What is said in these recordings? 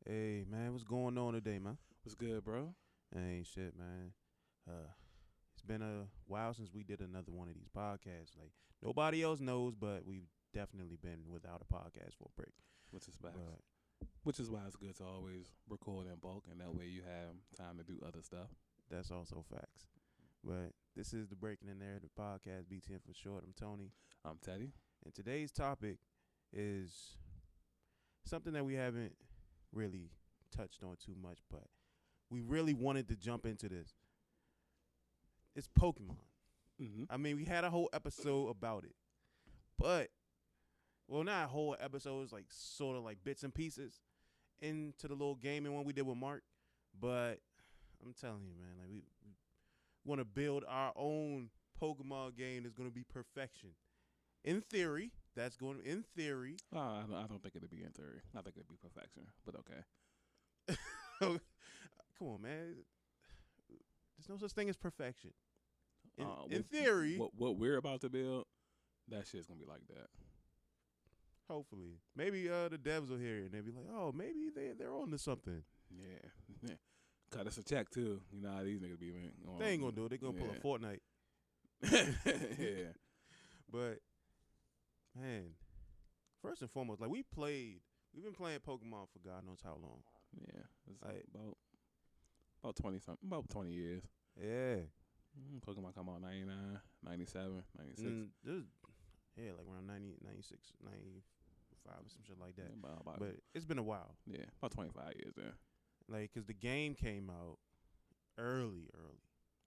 Hey man, what's going on today, man? What's good, bro? Ain't shit, man. It's been a while since we did another one of these podcasts. Like nobody else knows, but we've definitely been without a podcast for a break. Which is facts. But Which is why it's good to always record in bulk, and that way you have time to do other stuff. that's also facts. But this is the Breaking in There, the podcast, BTN for short. I'm Tony, I'm Teddy. and today's topic is something that we haven't really touched on too much, but we really wanted to jump into this. It's Pokemon. Mm-hmm. I mean, we had a whole episode about it, but not a whole episode. It's like sort of like bits and pieces into the little gaming one we did with Mark. But I'm telling you, man, like we want to build our own Pokemon game that's going to be perfection. In theory, that's going in theory. I don't think it'd be in theory. I think it'd be perfection, but okay. Come on, man. There's no such thing as perfection. In What- theory, what we're about to build, that shit's gonna be like that. hopefully, maybe the devs will hear it and they'll be like, "Oh, maybe they're on to something." Yeah. Cut us a check too. You know how these niggas be. They ain't gonna do it. They're gonna pull a Fortnite. Yeah. But man, first and foremost, like we've been playing Pokemon for God knows how long. Yeah. It's Like- about 20 something. About 20 years. Yeah. Pokemon come out 99, 97, 96. Like around 90, 96, 95 or some shit like that. Yeah, about, But it's been a while. yeah, about 25 years there. Like, cause the game came out early.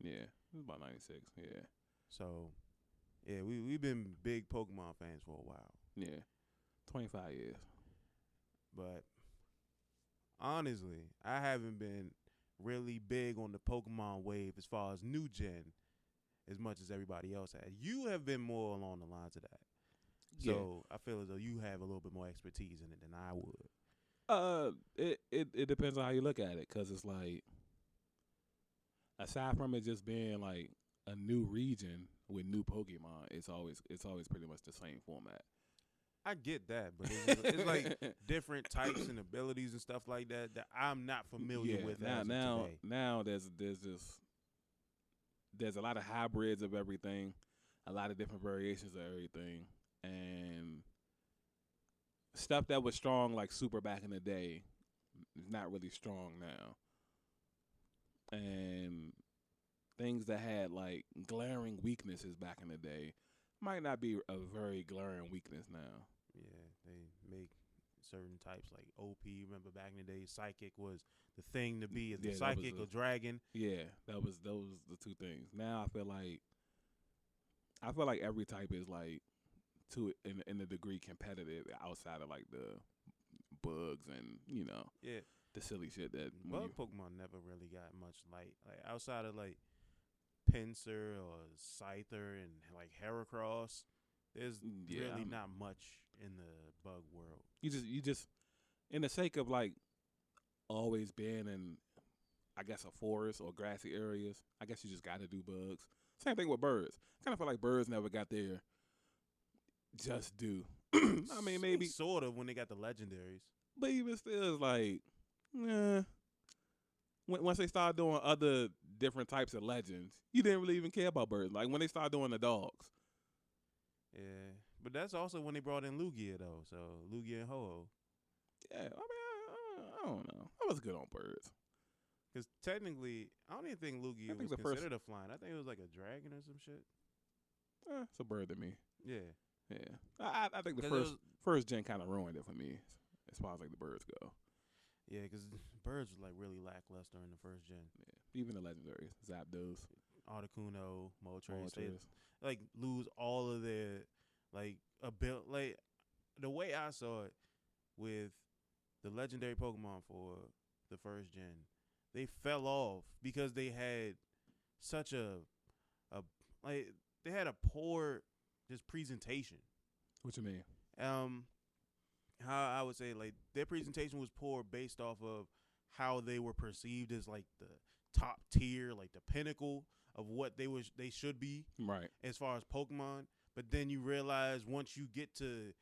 Yeah, it was about 96. Yeah, So, yeah, we've been big Pokemon fans for a while. yeah, 25 years. But honestly, I haven't been really big on the Pokemon wave as far as new gen as much as everybody else has. You have been more along the lines of that. So I feel as though you have a little bit more expertise in it than I would. It depends on how you look at it, cause it's like, aside from it just being like a new region with new Pokemon, it's always pretty much the same format. I get that, but it's like different types and abilities and stuff like that I'm not familiar with. Now there's a lot of hybrids of everything, a lot of different variations of everything, and stuff that was strong like super back in the day is not really strong now. And things that had like glaring weaknesses back in the day might not be a very glaring weakness now. Yeah, they make certain types like OP. Remember back in the day, Psychic was the thing to be. Is the Psychic or Dragon? Yeah, those the two things. Now I feel like every type is like in a degree competitive outside of like the bugs and the silly shit that Bug Pokemon never really got much like outside of like Pinsir or Scyther and like Heracross. There's really not much in the bug world. You just in the sake of like always being in, I guess, a forest or grassy areas, I guess you just got to do bugs. Same thing with birds. Kind of feel like birds never got their just due. I mean, maybe sort of when they got the legendaries, but even still, it's like, once they started doing other different types of legends, you didn't really even care about birds. Like when they started doing the dogs. Yeah, but that's also when they brought in Lugia though. So Lugia and Ho-Oh. Yeah, I mean, I don't know. I was good on birds. Because technically, I don't even think Lugia was considered a flying. I think it was like a dragon or some shit. It's a bird to me. Yeah. I think the first gen kind of ruined it for me as far as like the birds go. Yeah, because birds was like really lackluster in the first gen. Yeah, even the legendaries, Zapdos, Articuno, Moltres, they like lose all of their like like the way I saw it with the legendary Pokemon for the first gen, they fell off because they had such a they had a poor just presentation. What you mean? How I would say like their presentation was poor based off of how they were perceived as like the top tier, like the pinnacle of what they should be, right? As far as Pokemon, but then you realize once you get to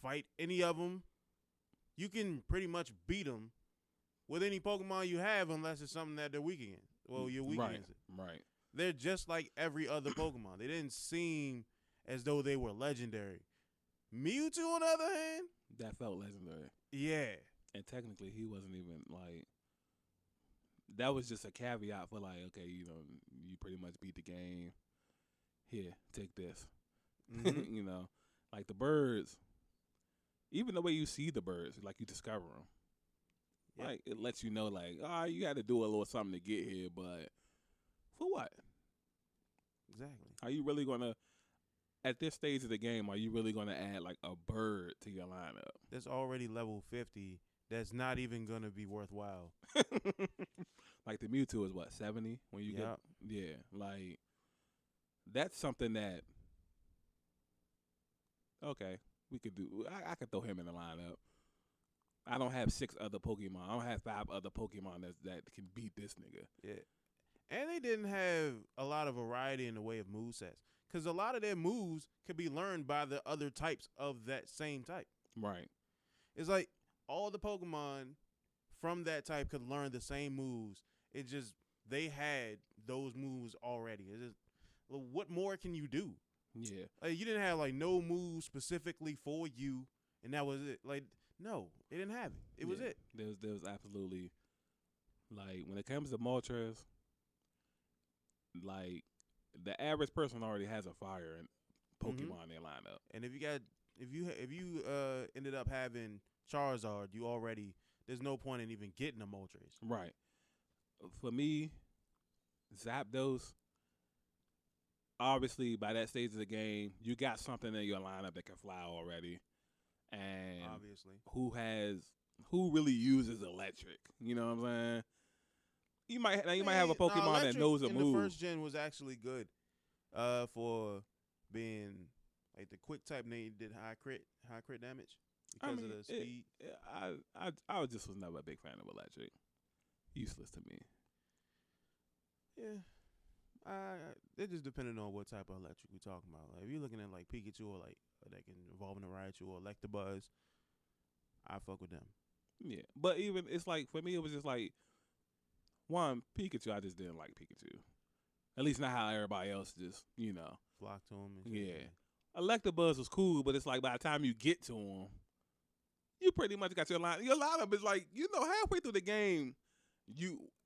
fight any of them, you can pretty much beat them with any Pokemon you have unless it's something that they're weak against. Well, you're weak against it. Right. They're just like every other Pokemon. They didn't seem as though they were legendary. Mewtwo, on the other hand, that felt legendary. Yeah. And technically, he wasn't even like. That was just a caveat for like, okay, you know, you pretty much beat the game. Here, take this. Mm-hmm. You know, like the birds. Even the way you see the birds, like you discover them. Yep. Like it lets you know, like, you got to do a little something to get here, but for what? Exactly. Are you really gonna? At this stage of the game, are you really going to add like a bird to your lineup? That's already level 50. That's not even going to be worthwhile. Like the Mewtwo is what, 70 when you get? Yeah, like that's something that. Okay, we could do. I could throw him in the lineup. I don't have 6 other Pokemon. I don't have 5 other Pokemon that can beat this nigga. Yeah, and they didn't have a lot of variety in the way of movesets. Because a lot of their moves could be learned by the other types of that same type. Right. It's like all the Pokemon from that type could learn the same moves. It just, they had those moves already. It's just, well, what more can you do? Yeah. Like, you didn't have, like, no moves specifically for you, and that was it. Like, no, they didn't have it. It was it. There was absolutely, like, when it comes to Moltres, like, the average person already has a fire and Pokemon in their lineup. And if you ended up having Charizard, you already, there's no point in even getting a Moltres. Right. For me, Zapdos, obviously by that stage of the game, you got something in your lineup that can fly already. And obviously, who really uses electric? You know what I'm saying? You might have a Pokemon that knows a move. The first gen was actually good, for being like the quick type. They did high crit damage because of the speed. I just was never a big fan of electric. Useless to me. Yeah, it just depended on what type of electric we're talking about. Like if you're looking at like Pikachu or like that can evolve into Raichu or Electabuzz, I fuck with them. Yeah, but even it's like for me, it was just like. One, Pikachu, I just didn't like Pikachu. At least not how everybody else just, you know. Flock to him. And yeah. Electabuzz was cool, but it's like by the time you get to him, you pretty much got your line. Your lineup is like, you know, halfway through the game,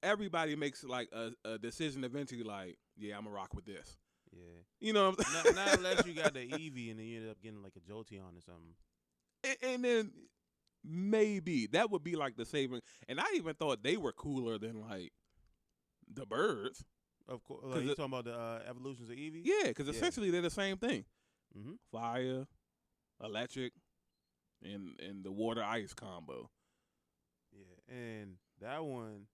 everybody makes like a decision eventually like, yeah, I'm going to rock with this. Yeah. You know what I'm saying? Not unless you got the Eevee and then you end up getting like a Jolteon or something. And then maybe that would be like the saving. And I even thought they were cooler than like the birds. Of course. Like you talking about the evolutions of Eevee? Yeah, because essentially they're the same thing. Mm-hmm. Fire, electric, and the water ice combo. Yeah, and that one,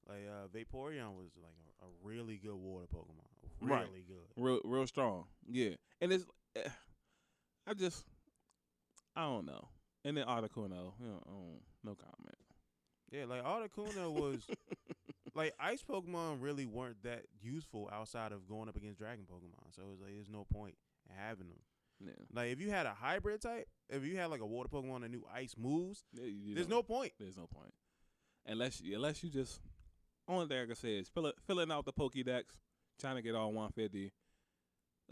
like Vaporeon was like a really good water Pokemon. Really good. Real strong. Yeah. And it's I don't know. And then Articuno, no comment. Yeah, like Articuno was like ice Pokemon really weren't that useful outside of going up against Dragon Pokemon. So it was like there's no point in having them. Yeah. Like if you had a hybrid type, if you had like a water Pokemon that knew ice moves, there's no point. There's no point. Unless you just only thing I can say is filling out the Pokédex, trying to get all 150.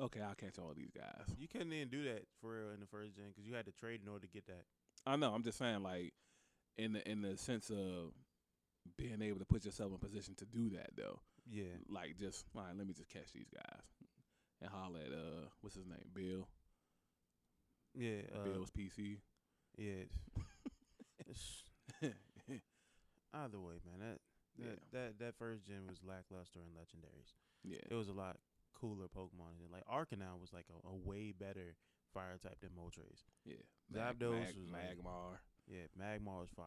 Okay, I'll catch all these guys. You couldn't even do that for real in the first gen because you had to trade in order to get that. I know. I'm just saying, like, in the sense of being able to put yourself in position to do that, though. Yeah. Like, just all right, let me just catch these guys and holler at what's his name, Bill. Yeah. Bill's PC. Yeah. Either way, man, that first gen was lackluster in legendaries. Yeah. It was a lot cooler Pokemon. And like Arcanine was like a way better fire type than Moltres. Yeah. Zapdos was Magmar. Yeah, Magmar was fire.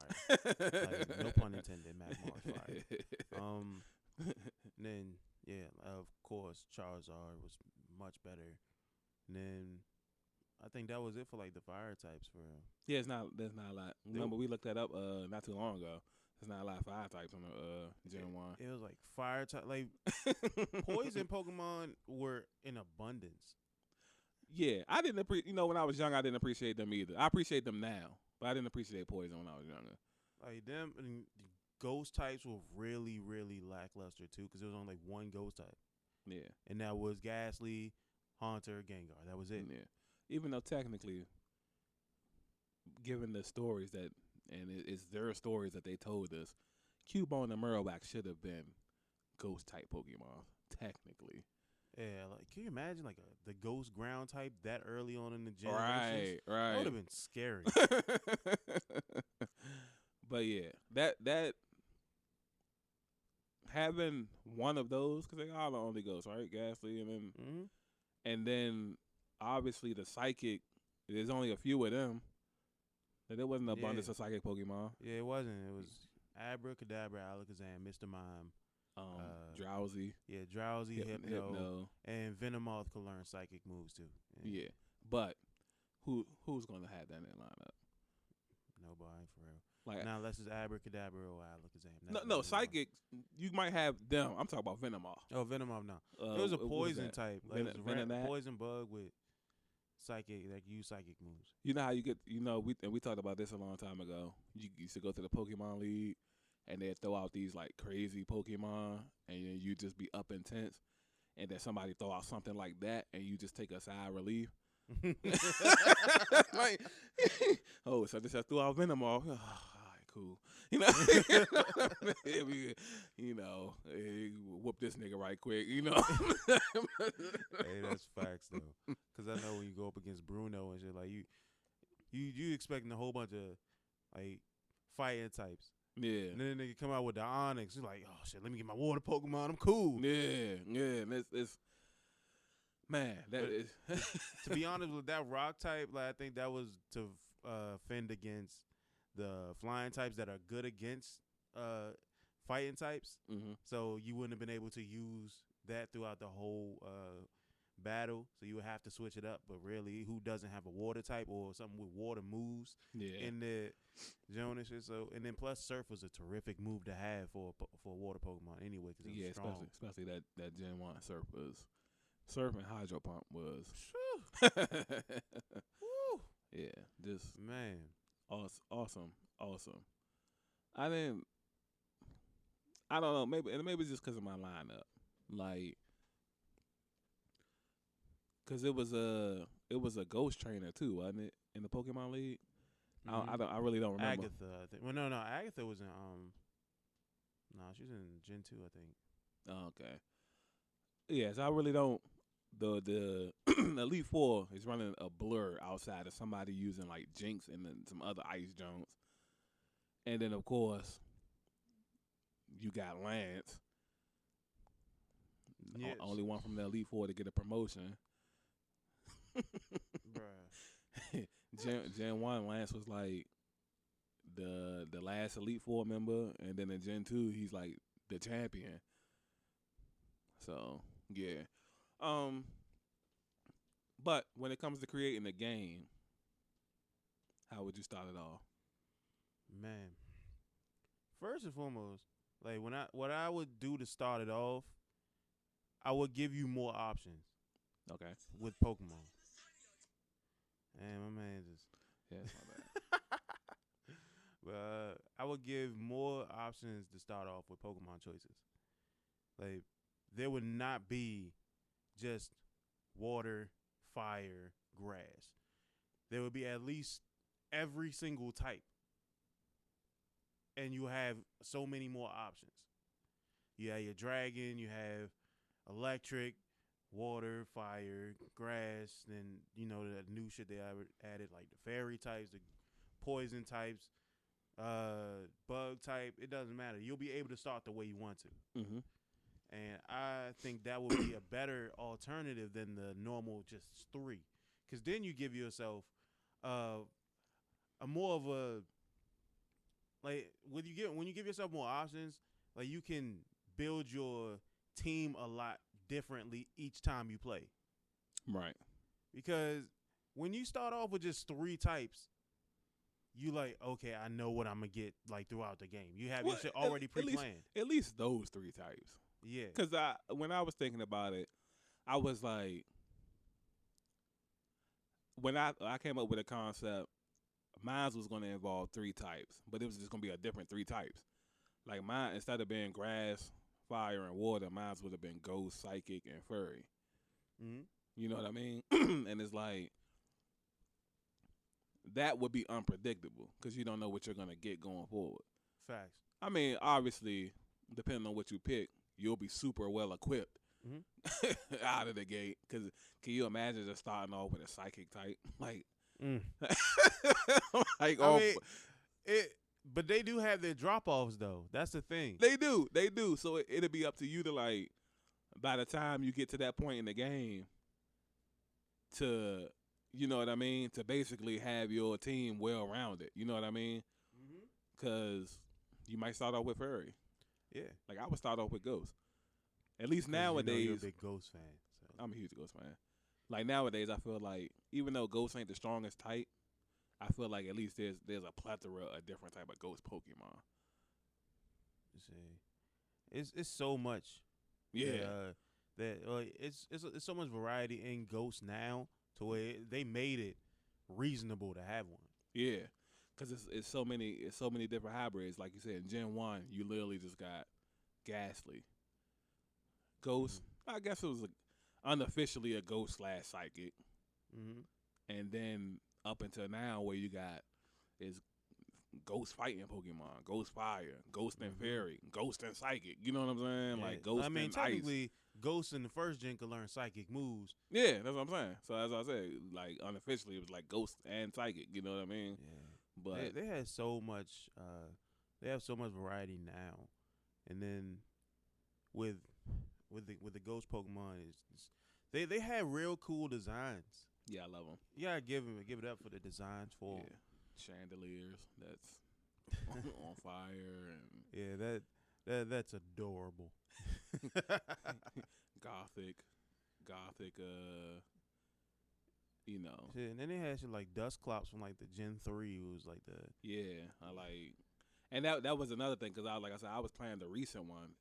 Like, no pun intended, Magmar was fire. And then of course Charizard was much better. And then I think that was it for like the fire types for him. Yeah, there's not a lot. Remember we looked that up not too long ago. There's not a lot of fire types on the Gen 1. It was like fire type, like poison Pokemon were in abundance. Yeah, I didn't appreciate. When I was young, I didn't appreciate them either. I appreciate them now, but I didn't appreciate poison when I was younger. Like them, and ghost types were really, really lackluster too, because there was only like one ghost type. Yeah. And that was Ghastly, Haunter, Gengar. That was it. Yeah. Even though technically, given the stories that, and it's their stories that they told us, Cubone and Marowak should have been ghost type Pokemon, technically. Yeah, like can you imagine like the ghost ground type that early on in the gen? Right. That would have been scary. But yeah, that having one of those, because they all the only ghosts, right? Ghastly, and then obviously the psychic. There's only a few of them. And there wasn't an abundance of psychic Pokemon. Yeah, it wasn't. It was Abracadabra, Alakazam, Mr. Mime. Drowsy. Yeah, Drowsy, Hypno, and Venomoth could learn psychic moves too. Yeah, but who's gonna have that in their lineup? Nobody, for real. Like now, unless it's Abracadabra or Alakazam. No, psychic. You might have them. I'm talking about Venomoth. Oh, Venomoth, no. It was a poison type. Like it was a poison bug with psychic, like use psychic moves. You know how you get? We talked about this a long time ago. You used to go to the Pokemon League. And they throw out these like crazy Pokemon, and you just be up intense, and then somebody throw out something like that, and you just take a sigh of relief. Like, oh, so this I threw out Venomoth. Oh, all right, cool. Whoop this nigga right quick. Hey, that's facts though, because I know when you go up against Bruno and shit, like you expecting a whole bunch of like fighting types. Yeah. And then they come out with the Onyx. You're like, oh, shit, let me get my water Pokemon. I'm cool. Yeah. And it's man, that is. To be honest, with that rock type, like I think that was to fend against the flying types that are good against fighting types. Mm-hmm. So you wouldn't have been able to use that throughout the whole battle, so you would have to switch it up. But really, who doesn't have a water type or something with water moves in the Jonas? So and then plus Surf was a terrific move to have for a water Pokemon anyway. Cause it was strong. especially that Gen 1 Surf and Hydro Pump was. Woo. Yeah, just man, awesome. I don't know. Maybe it's just because of my lineup, like. Cause it was a ghost trainer too, wasn't it, in the Pokemon League? Mm-hmm. I really don't remember. Agatha, I think. Well, no, Agatha was in no, she was in Gen 2, I think. Oh, okay. Yes, I really don't. The Elite Four is running a blur outside of somebody using like Jinx and then some other Ice Jones, and then of course you got Lance. Yes. Only one from the Elite Four to get a promotion. Bruh. Gen 1, Lance was like the last Elite Four member, and then in Gen 2, he's like the champion. So yeah, but when it comes to creating a game, how would you start it off? Man, first and foremost, like what I would do to start it off, I would give you more options. Okay. With Pokemon. And my man just. Yeah, that's my bad. But I would give more options to start off with Pokemon choices. Like, there would not be just water, fire, grass. There would be at least every single type. And you have so many more options. You have your dragon, you have electric, water, fire, grass, then, the new shit they added, like the fairy types, the poison types, bug type. It doesn't matter. You'll be able to start the way you want to. Mm-hmm. And I think that would be a better alternative than the normal just 3. Because then you give yourself a more of a, like, when you give yourself more options, like, you can build your team a lot differently each time you play. Right. Because when you start off with just 3 types, you like, okay, I know what I'm going to get like throughout the game. You have your shit already pre-planned. At least those 3 types. Yeah. Because when I was thinking about it, I was like, when I came up with a concept, mine was going to involve 3 types, but it was just going to be a different 3 types. Like mine, instead of being grass, fire, and water, mine would have been ghost, psychic, and furry. Mm-hmm. You know what I mean? And it's like that would be unpredictable because you don't know what you're gonna get going forward. Facts. I mean, obviously, depending on what you pick, you'll be super well equipped out of the gate. Because can you imagine just starting off with a psychic type? Like, like, I mean, but they do have their drop offs though. That's the thing. They do. So it'll be up to you to, like, by the time you get to that point in the game, to, you know what I mean, to basically have your team well rounded. You know what I mean? Because you might start off with furry. Yeah. Like, I would start off with ghost. At least nowadays. You're a big ghost fan. So. I'm a huge ghost fan. Like, nowadays, I feel like even though ghost ain't the strongest type, I feel like at least there's a plethora of different type of ghost Pokemon. You see, it's so much. Yeah. It's so much variety in ghosts now to where they made it reasonable to have one. Yeah, because it's so many different hybrids. Like you said, in Gen 1, you literally just got Ghastly. Ghost, I guess it was unofficially a ghost / psychic. And then up until now where you got is ghost fighting Pokemon, ghost fire, ghost and fairy, ghost and psychic. You know what I'm saying? Yeah. Like ghost and technically, ice. Ghost in the first gen could learn psychic moves. Yeah, that's what I'm saying. So as I said, like unofficially, it was like ghost and psychic. You know what I mean? Yeah. But they had so much. They have so much variety now, and then with the ghost Pokemon, they have real cool designs. Yeah, I love them. You gotta give it up for the designs for them. Chandeliers that's on fire and that's adorable. gothic, you know. Shit, and then they had shit like Dusclops from like the Gen 3. It was like I like, and that was another thing because I was playing the recent one,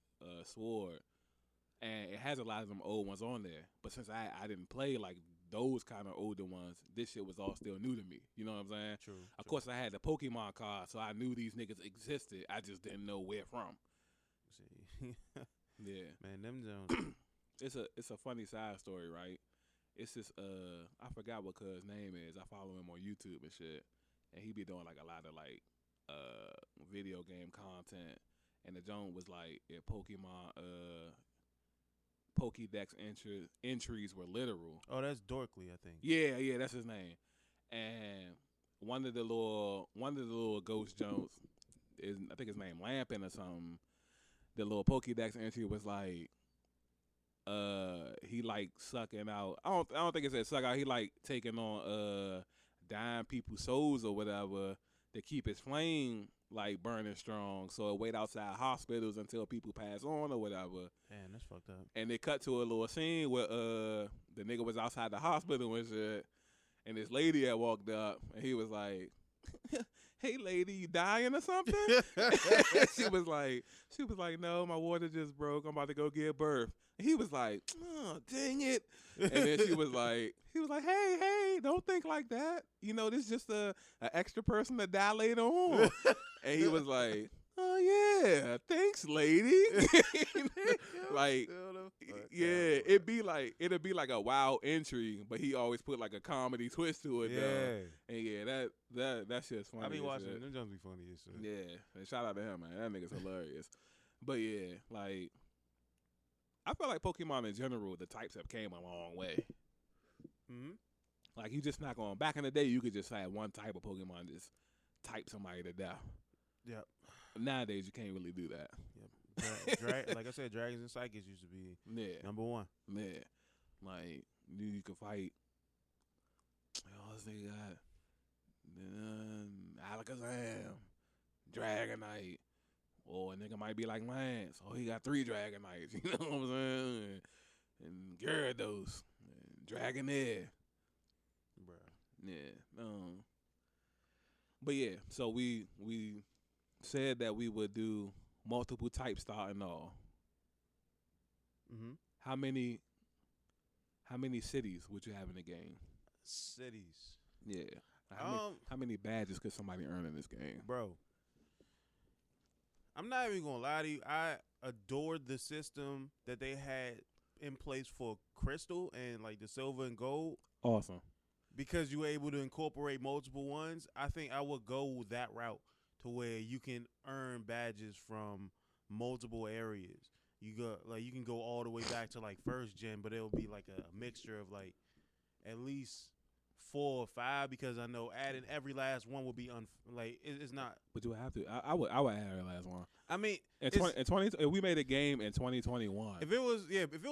Sword, and it has a lot of them old ones on there. But since I didn't play like those kind of older ones, this shit was all still new to me. You know what I'm saying? True. Of course, I had the Pokemon card, so I knew these niggas existed. I just didn't know where from. See, yeah, man, them Jones. It's a funny side story, right? It's this I forgot what cuz name is. I follow him on YouTube and shit, and he be doing like a lot of like video game content. And the Jones was like, if Pokemon Pokédex entries were literal. Oh, that's Dorkly, I think. Yeah, that's his name. And one of the little Ghost Jones is, I think his name Lampin or something. The little Pokédex entry was like, he like sucking out. I don't think it said suck out. He like taking on dying people's souls or whatever to keep his flame like burning strong. So it wait outside hospitals until people pass on or whatever. Man, that's fucked up. And they cut to a little scene where the nigga was outside the hospital and shit, and this lady had walked up, and he was like, "Hey, lady, you dying or something?" she was like, "No, my water just broke. I'm about to go give birth." And he was like, "Oh, dang it!" And then he was like, "Hey, don't think like that. You know, this is just a extra person to die later on." And he was like, "Oh yeah, thanks, lady." Like, yeah, it'd be like a wild entry, but he always put like a comedy twist to it. Yeah, though. And yeah, that shit's funny. I be watching them. Jones be funny as shit. Yeah, and shout out to him, man. That nigga's hilarious. But yeah, like, I feel like Pokemon in general, the types have came a long way. Like, you just not going. Back in the day, you could just have one type of Pokemon just type somebody to death. Yep. Nowadays, you can't really do that. Yep. Like I said, Dragons and Psychics used to be number one. Yeah. Like, you could fight. Oh, this nigga got Alakazam, Dragonite. Or a nigga might be like Lance. Oh, he got 3 Dragonites. You know what I'm saying? And Gyarados. And Dragonair. Bruh. Yeah. But yeah, so we said that we would do multiple types starting off. How many cities would you have in the game? Cities. Yeah. How many badges could somebody earn in this game? Bro. I'm not even gonna lie to you. I adored the system that they had in place for Crystal and like the Silver and Gold. Awesome. Because you were able to incorporate multiple ones. I think I would go that route to where you can earn badges from multiple areas. You can go all the way back to like first gen, but it'll be like a mixture of like at least 4 or 5, because I know adding every last one would be it's not. But you have to. I would add every last one. I mean, if we made a game in 2021. If it was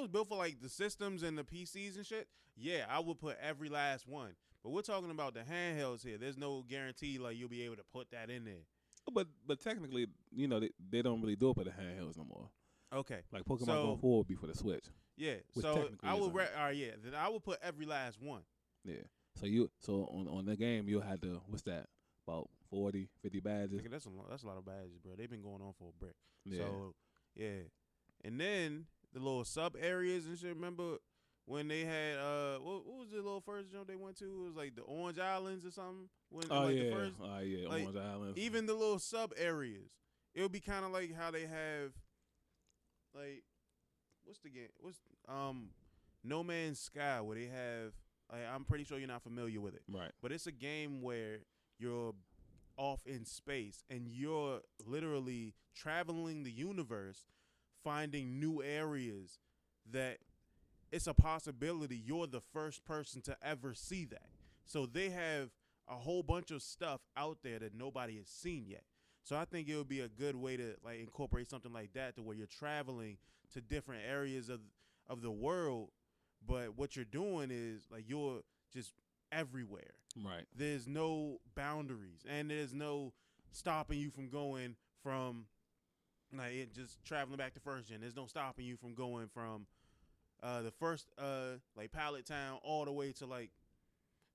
built for like the systems and the PCs and shit, yeah, I would put every last one. But we're talking about the handhelds here. There's no guarantee like you'll be able to put that in there. But technically, they don't really do it for the handhelds no more. Okay. Like Pokemon going forward would be for the Switch. Yeah. So I would then I would put every last one. Yeah. So on the game you'll have to, what's that? About 40, 50 badges. That's a lot of badges, bro. They've been going on for a brick. Yeah. So yeah. And then the little sub areas and shit, remember when they had what was the little first jump they went to? It was like the Orange Islands or something. Yeah, like, Orange Islands. Even the little sub areas, it would be kind of like how they have, like, what's the game? No Man's Sky, where they have. I'm pretty sure you're not familiar with it, right? But it's a game where you're off in space and you're literally traveling the universe, finding new areas that. It's a possibility you're the first person to ever see that. So they have a whole bunch of stuff out there that nobody has seen yet. So I think it would be a good way to like incorporate something like that, to where you're traveling to different areas of the world, but what you're doing is like you're just everywhere. Right. There's no boundaries and there's no stopping you from going from just traveling back to first gen. There's no stopping you from going from the first like Pallet Town all the way to like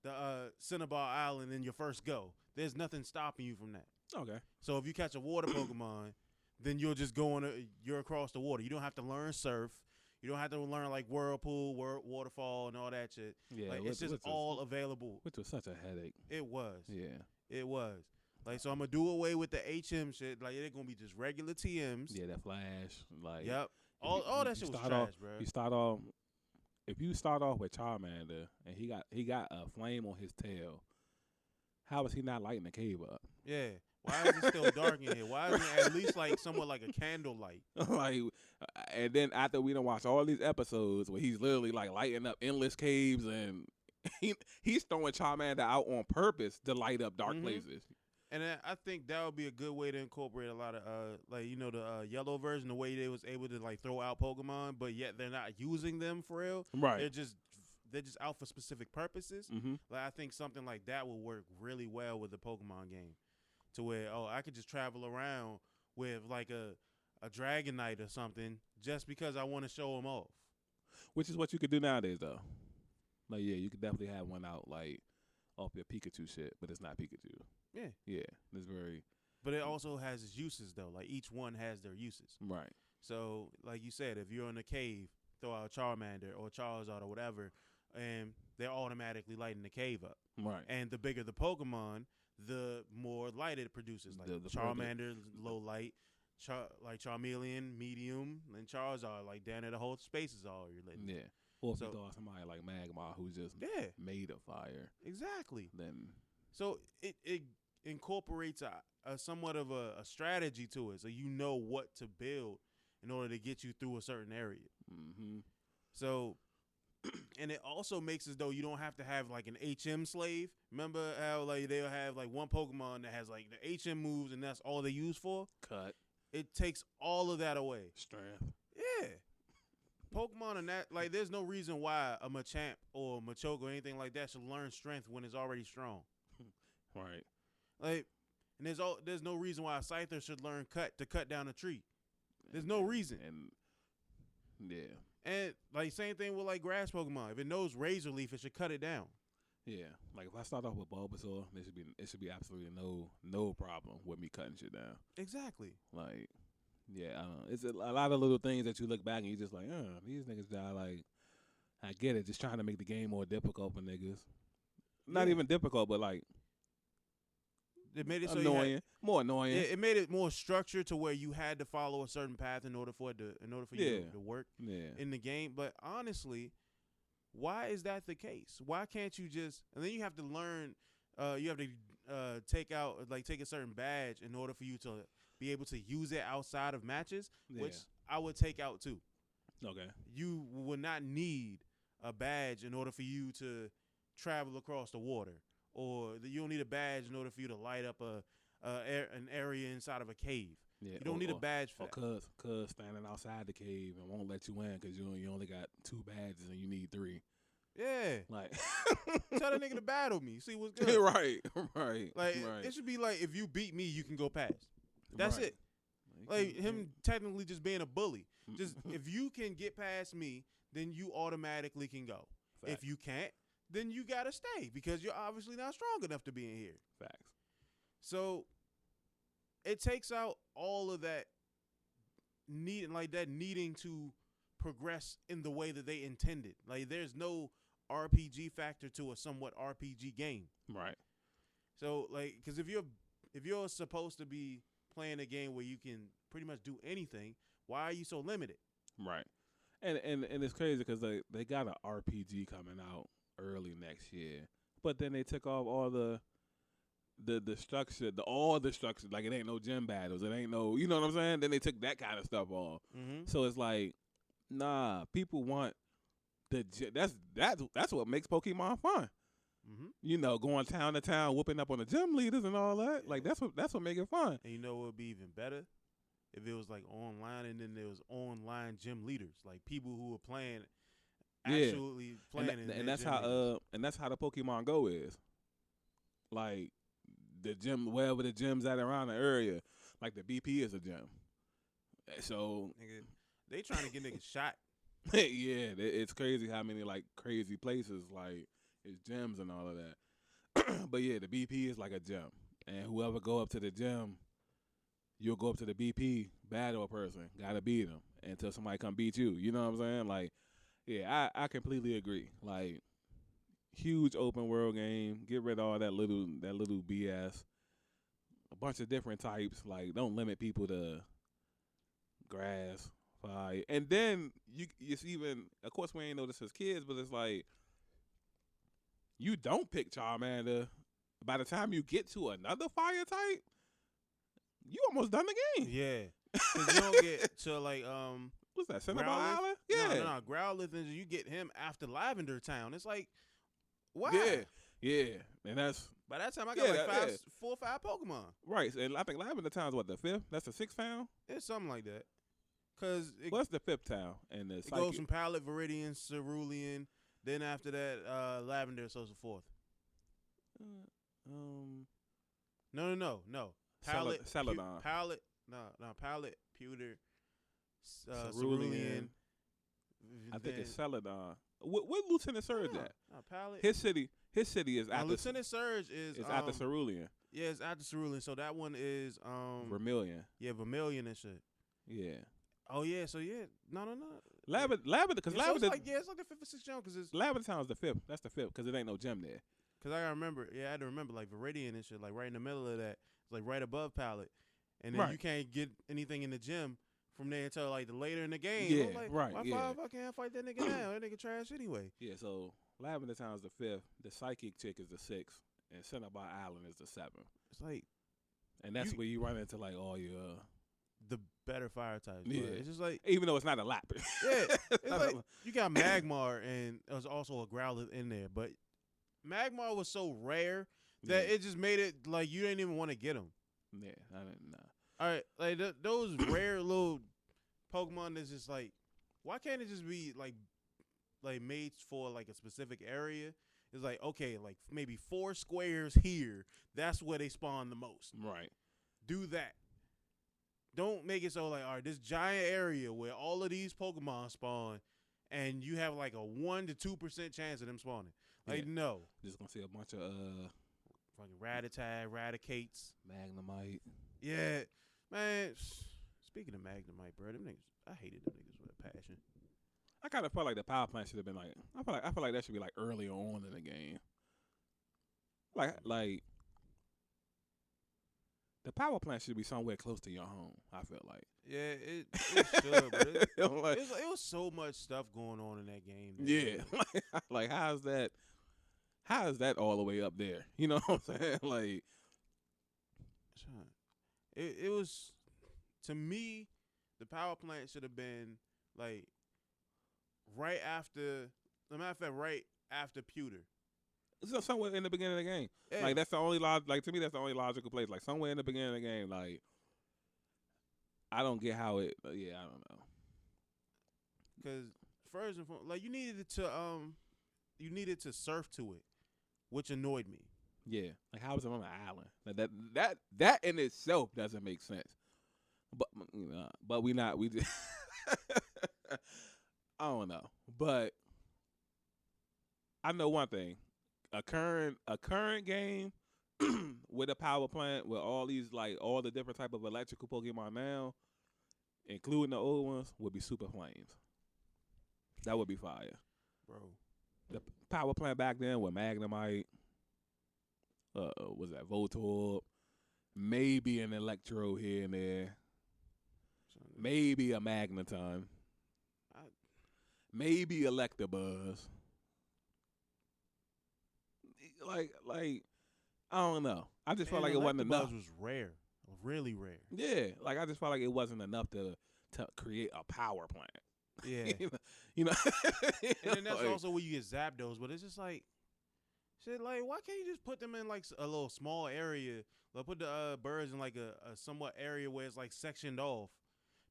the Cinnabar Island in your first go. There's nothing stopping you from that. Okay. So if you catch a water Pokemon, then you're just you're across the water. You don't have to learn surf. You don't have to learn like whirlpool, waterfall, and all that shit. Yeah, like, it's just all available. Which was such a headache. It was. Yeah. It was. Like, so I'm gonna do away with the HM shit. Like, they're gonna be just regular TMs. Yeah, that Flash. Like. Yep. All that shit was trash, bro. You start off. If you start off with Charmander and he got a flame on his tail, how is he not lighting the cave up? Yeah. Why is it still dark in here? Why isn't it at least like somewhat like a candlelight? Like, and then after we done watch all these episodes where he's literally like lighting up endless caves and he's throwing Charmander out on purpose to light up dark places. And I think that would be a good way to incorporate a lot of the yellow version, the way they was able to like throw out Pokemon, but yet they're not using them for real. Right. They're just out for specific purposes. Like, I think something like that will work really well with the Pokemon game, to where I could just travel around with like a Dragonite or something just because I want to show them off. Which is what you could do nowadays, though. Like, yeah, you could definitely have one out like off your Pikachu shit, but it's not Pikachu. Yeah. Yeah. It's very. But it also has its uses, though. Like, each one has their uses. Right. So, like you said, if you're in a cave, throw out Charmander or Charizard or whatever, and they're automatically lighting the cave up. Right. And the bigger the Pokemon, the more light it produces. Like the Charmander, low light. Like Charmeleon, medium. And Charizard, like down there, the whole space is all you're letting. Yeah. Or if you throw somebody like Magmar, who's just made of fire. Exactly. Then. So it incorporates a somewhat of a strategy to it, so you know what to build in order to get you through a certain area. So, and it also makes as though you don't have to have like an HM slave. Remember how like they'll have like one Pokemon that has like the HM moves and that's all they use for? Cut. It takes all of that away. Strength. Yeah. Pokemon and that, like, there's no reason why a Machamp or Machoke or anything like that should learn strength when it's already strong. Right. Like, and there's no reason why a Scyther should learn cut down a tree. There's no reason. And yeah. And like same thing with like grass Pokemon. If it knows Razor Leaf, it should cut it down. Yeah. Like if I start off with Bulbasaur, it should be absolutely no problem with me cutting shit down. Exactly. Like, yeah, I don't know. It's a lot of little things that you look back and you just like, these niggas die. Like, I get it, just trying to make the game more difficult for niggas. Not even difficult, but like It made it so annoying, more annoying. It made it more structured to where you had to follow a certain path in order for you to work in the game. But honestly, why is that the case? Why can't you just? And then you have to learn. You have to take a certain badge in order for you to be able to use it outside of matches, which I would take out too. Okay. You would not need a badge in order for you to travel across the water, or you don't need a badge in order for you to light up an area inside of a cave. Yeah, you don't need a badge for that. Or cuz standing outside the cave and won't let you in because you only got 2 badges and you need 3. Yeah. Like, tell that nigga to battle me. See what's good. Right. Like, it should be like, if you beat me, you can go past. That's it. Like, him technically just being a bully. Just, if you can get past me, then you automatically can go. Facts. If you can't, then you got to stay because you're obviously not strong enough to be in here. Facts. So, it takes out all of that needing to progress in the way that they intended. Like, there's no RPG factor to a somewhat RPG game. Right. So, like, because if you're supposed to be playing a game where you can pretty much do anything, why are you so limited? Right. And it's crazy because they got an RPG coming out early next year, but then they took off all the structure, all the structure. Like, it ain't no gym battles. It ain't no, you know what I'm saying? Then they took that kind of stuff off. Mm-hmm. So it's like, nah, people want that's what makes Pokemon fun. Mm-hmm. You know, going town to town, whooping up on the gym leaders and all that. Yeah. Like, that's what make it fun. And you know what would be even better? If it was like online and then there was online gym leaders, like people who were playing, actually playing. And that's how the Pokemon Go is. Like, the gym, wherever the gym's at around the area, like the BP is a gym. So, nigga, they trying to get niggas shot. Yeah, it's crazy how many like crazy places like it's gyms and all of that. But yeah, the BP is like a gym, and whoever go up to the gym, you'll go up to the BP, battle a person, gotta beat them until somebody come beat you. You know what I'm saying? Like, yeah, I completely agree. Like, huge open world game. Get rid of all that little BS. A bunch of different types. Like, don't limit people to grass. And then it's even, of course, we ain't know this as kids, but it's like, you don't pick Charmander. By the time you get to another fire type, you almost done the game. Yeah, because you don't get to like what's that, Cinnabar Island? Yeah, no, Growlithe, and you get him after Lavender Town. It's like, why? Yeah, and that's by that time I got 4 or 5 Pokemon. Right, and I think Lavender Town's what, the 5th? That's the 6th town. It's something like that. Cause what's the 5th town? And it goes from Pallet, Viridian, Cerulean. Then after that, Lavender, so it's the 4th. No. Pallet, Celadon. Pallet, no. Pallet, Pewter, Cerulean. I think it's Celadon. What Lieutenant Surge at? Pallet. His city is after Lieutenant Surge is after Cerulean. Yeah, it's after Cerulean. So that one is Vermilion. Yeah, Vermilion and shit. Yeah. Oh yeah, so yeah, no. Lavender, because Lavender, it's like the 5th or 6th gym, because it's Lavender Town's the 5th. That's the 5th because it ain't no gym there. Because I gotta remember, I had to remember like Viridian and shit, like right in the middle of that, it's like right above Pallet, and then you can't get anything in the gym from there until like later in the game. Yeah, like, right. Why I can't fight that nigga now? That nigga trash anyway. Yeah, so Lavender Town's the 5th. The Psychic Chick is the 6th, and Cinnabar Island is the 7th. It's like, and that's where you run into like all your the better fire types. Yeah, it's just like, even though it's not a lap. Yeah, it's like you got Magmar and there's also a Growlithe in there, but Magmar was so rare that it just made it like you didn't even want to get him. Yeah, I didn't know. All right, like those rare little Pokemon that's just like, why can't it just be like made for like a specific area? It's like, okay, like maybe 4 squares here, that's where they spawn the most. Right. Do that. Don't make it so like, all right, this giant area where all of these Pokemon spawn, and you have like a 1 to 2% chance of them spawning. Like, no. Just gonna see a bunch of fucking Rattata, Raticates, Magnemite. Yeah, man. Speaking of Magnemite, bro, them niggas, I hated them niggas with a passion. I kind of felt like the power plant should have been like. I feel like that should be like earlier on in the game. Like The power plant should be somewhere close to your home. I feel like. Yeah, it should, but Like, it was so much stuff going on in that game. Yeah, like how is that all the way up there? You know what I'm saying? Like, it was, to me, the power plant should have been like right after. As a matter of fact, right after Pewter. so somewhere in the beginning of the game. Yeah. Like that's the only like to me that's the only logical place. Like somewhere in the beginning of the game. Like I don't get how it. Yeah, I don't know. Because first and foremost, like you needed to surf to it, which annoyed me. Yeah, like how is it on an island? Like that in itself doesn't make sense. But but we just I don't know. But I know one thing: a current game with a power plant with all these like all the different type of electrical Pokemon now, including the old ones, would be Super Flames. That would be fire, bro. The power plant back then with Magnemite. Was that Voltorb? Maybe an Electro here and there. Maybe a Magneton. Maybe Electabuzz. Like I don't know. I just felt like it wasn't enough. Was rare, really rare. Yeah, like I just felt like it wasn't enough to create a power plant. Yeah, you know. And then that's like, also where you get Zapdos, but it's just like. Shit, like, why can't you just put them in, like, a little small area? Like, put the birds in, like, a somewhat area where it's, like, sectioned off.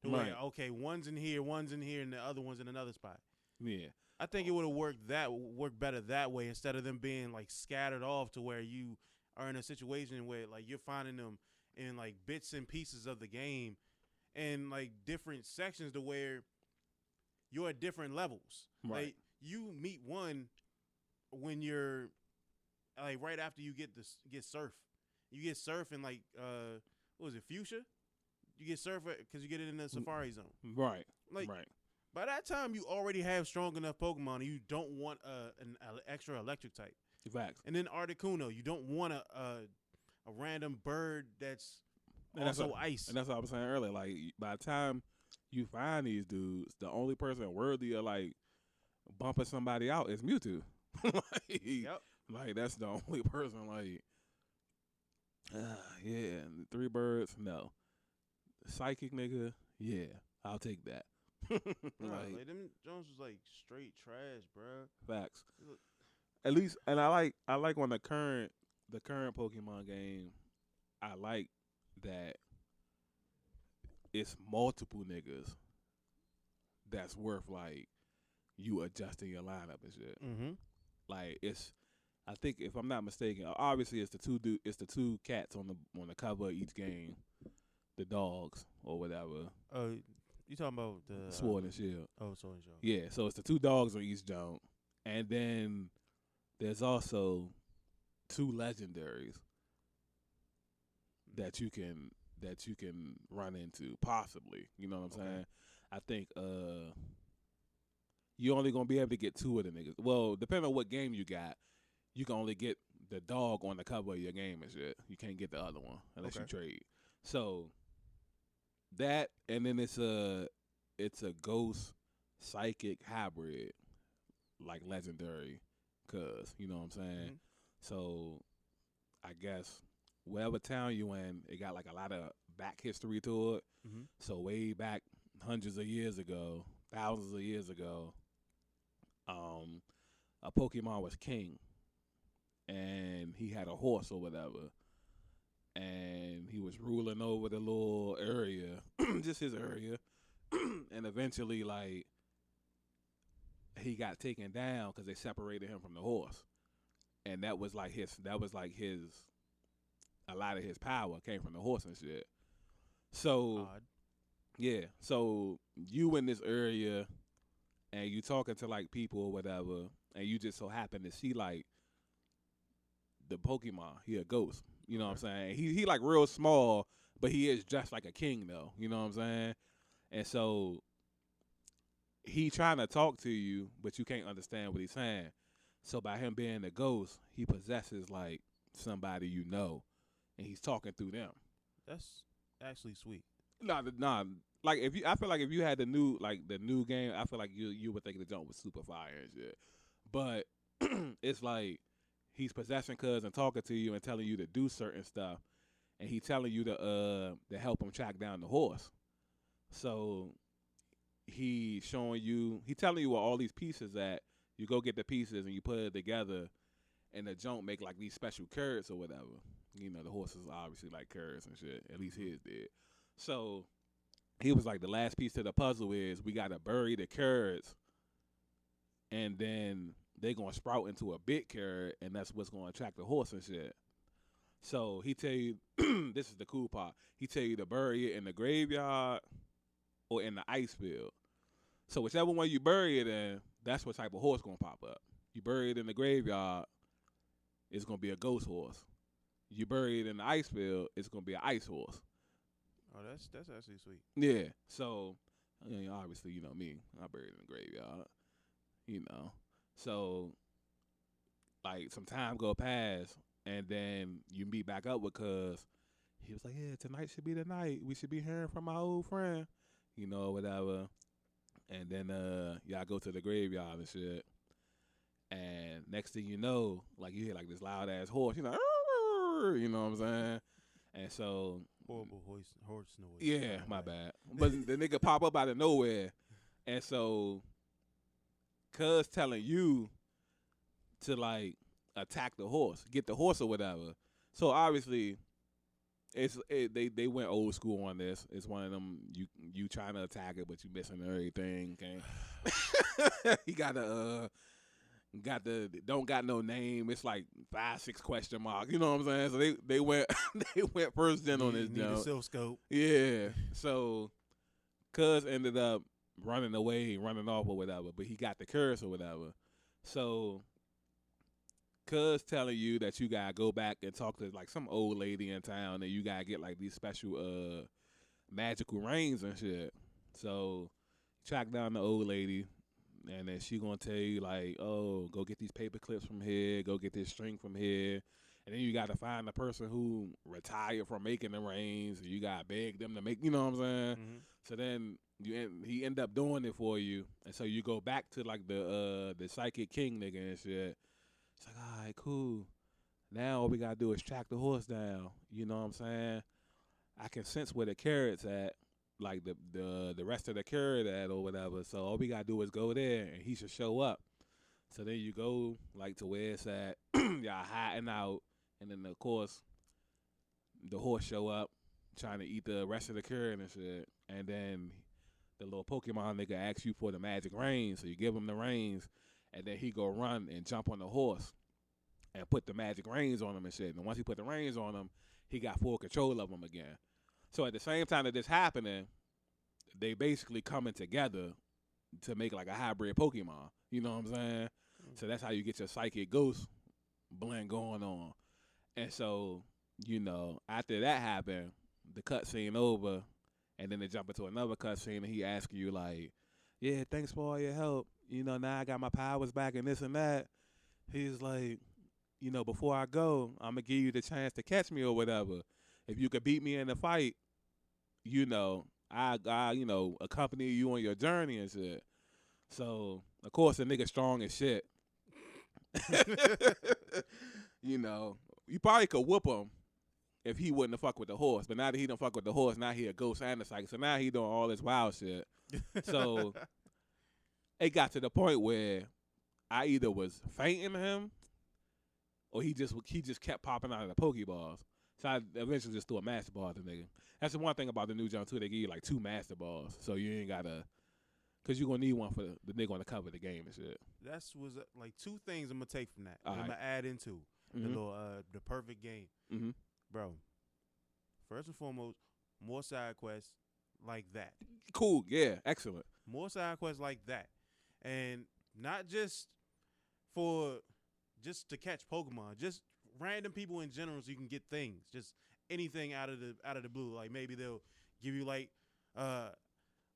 Right. Where, okay, one's in here, and the other one's in another spot. Yeah. I think it would have worked better that way instead of them being, like, scattered off to where you are in a situation where, like, you're finding them in, like, bits and pieces of the game and, like, different sections to where you're at different levels. Right. Like, you meet one when you're... Like right after you get surf, you get surf and like what was it, Fuchsia? You get surf because you get it in the Safari Zone. Right. Like right. By that time, you already have strong enough Pokemon, and you don't want an extra electric type. Facts. And then Articuno, you don't want a random bird that's also ice. And that's what I was saying earlier. Like by the time you find these dudes, the only person worthy of like bumping somebody out is Mewtwo. Yep. Like that's the only person. Like, yeah, 3 birds. No, psychic nigga. Yeah, I'll take that. Like them Jones was like straight trash, bro. Facts. At least, and I like on the current Pokemon game. I like that it's multiple niggas that's worth like you adjusting your lineup and shit. Mm-hmm. Like it's. I think if I'm not mistaken, obviously it's the two cats on the cover of each game, the dogs or whatever. You talking about the Sword and Shield? Oh, Sword and Shield. Yeah, so it's the 2 dogs on each jump, and then there's also 2 legendaries that you can run into possibly. You know what I'm saying? I think you're only gonna be able to get 2 of the niggas. Well, depending on what game you got. You can only get the dog on the cover of your game and shit. You can't get the other one unless you trade. So that, and then it's a ghost psychic hybrid, like legendary, you know what I'm saying? Mm-hmm. So I guess whatever town you in, it got like a lot of back history to it. Mm-hmm. So way back hundreds of years ago, thousands of years ago, a Pokemon was king. And he had a horse or whatever, and he was ruling over the little area, just his area, and eventually, like, he got taken down because they separated him from the horse, and that was like his, a lot of his power came from the horse and shit. So, yeah, so you in this area, and you talking to like people or whatever, and you just so happen to see like. The Pokemon, he a ghost. You know what I'm saying? He like real small, but he is just like a king though. You know what I'm saying? And so he trying to talk to you, but you can't understand what he's saying. So by him being a ghost, he possesses like somebody you know, and he's talking through them. That's actually sweet. Nah. Like I feel like if you had the new game, I feel like you would think the jump was super fire and shit. But it's like he's possessing cuz and talking to you and telling you to do certain stuff, and he telling you to help him track down the horse. So he telling you where all these pieces at. You go get the pieces and you put it together, and the junk make like these special carrots or whatever. You know, the horses obviously like carrots and shit. At least his did. So he was like, the last piece to the puzzle is we gotta bury the carrots, and then they gonna sprout into a big carrot, and that's what's gonna attract the horse and shit. So he tell you, this is the cool part. He tell you to bury it in the graveyard or in the ice field. So whichever one you bury it in, that's what type of horse gonna pop up. You bury it in the graveyard, it's gonna be a ghost horse. You bury it in the ice field, it's gonna be an ice horse. Oh, that's actually sweet. Yeah. So, obviously, you know me, I buried it in the graveyard. You know, so like some time go past, and then you meet back up with cuz. He was like, "Yeah, tonight should be the night. We should be hearing from my old friend, you know, whatever." And then y'all go to the graveyard and shit. And next thing you know, like you hear like this loud ass horse, you know, you know what I'm saying? And so horrible horse noise. Yeah, my bad. But the nigga pop up out of nowhere, and so cuz telling you to like attack the horse, get the horse or whatever. So obviously, they went old school on this. It's one of them you trying to attack it, but you missing everything. Okay, he got the don't got no name. It's like 5-6 question mark. You know what I'm saying? So they went they went first gen on this jump. Silk scope. Yeah. So cuz ended up running away, running off or whatever, but he got the curse or whatever. So cuz telling you that you gotta go back and talk to like some old lady in town, and you gotta get like these special magical rings and shit. So track down the old lady, and then she gonna tell you like, oh, go get these paper clips from here, go get this string from here, and then you gotta find the person who retired from making the rings, and you gotta beg them to make. You know what I'm saying? Mm-hmm. So then he end up doing it for you, and so you go back to like the psychic king nigga and shit. It's like, all right, cool. Now all we gotta do is track the horse down. You know what I'm saying? I can sense where the carrot's at, like the rest of the carrot at or whatever. So all we gotta do is go there, and he should show up. So then you go like to where it's at. Y'all hiding out, and then of course the horse show up trying to eat the rest of the carrot and shit. And then the little Pokemon nigga asks you for the magic reins, so you give him the reins. And then he go run and jump on the horse and put the magic reins on him and shit. And once he put the reins on him, he got full control of him again. So at the same time that this happening, they basically coming together to make like a hybrid Pokemon. You know what I'm saying? Mm-hmm. So that's how you get your psychic ghost blend going on. And so, you know, after that happened, the cutscene over, and then they jump into another cutscene, and he asking you like, yeah, thanks for all your help. You know, now I got my powers back and this and that. He's like, you know, before I go, I'm going to give you the chance to catch me or whatever. If you could beat me in the fight, you know, I you know, accompany you on your journey and shit. So, of course, the nigga strong as shit. You know, you probably could whoop him if he wouldn't have fucked with the horse. But now that he don't fuck with the horse, now he a ghost and a psychic. So now he doing all this wild shit. So it got to the point where I either was fainting him or he just kept popping out of the Pokeballs. So I eventually just threw a Master Ball at the nigga. That's the one thing about the new jump too. They give you like 2 Master Balls, so you ain't gotta, cause you gonna need one for the nigga on the cover of the game and shit. That's was like 2 things I'm gonna take from that. All I'm right. gonna add into the little the perfect game, bro. First and foremost, more side quests like that. Cool, yeah, excellent. More side quests like that, and not just to catch Pokemon, just random people in general, so you can get things, just anything out of the blue. Like maybe they'll give you like a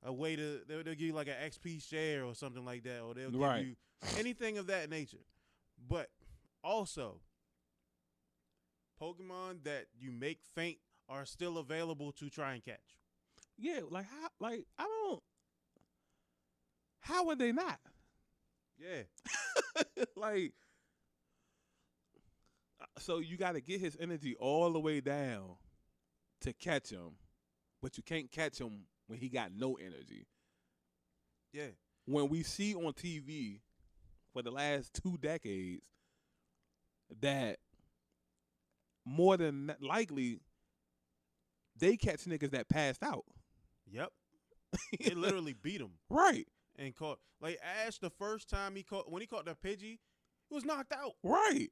way to they'll give you like an XP share or something like that, or they'll give you anything of that nature. But also, Pokemon that you make faint are still available to try and catch. Yeah, like how? Like I don't. How would they not? Yeah. Like, so you got to get his energy all the way down to catch him, but you can't catch him when he got no energy. Yeah. When we see on TV for the last 2 decades that more than likely they catch niggas that passed out. Yep. They literally beat him. Right. And caught, like Ash, the first time when he caught the Pidgey, he was knocked out. Right.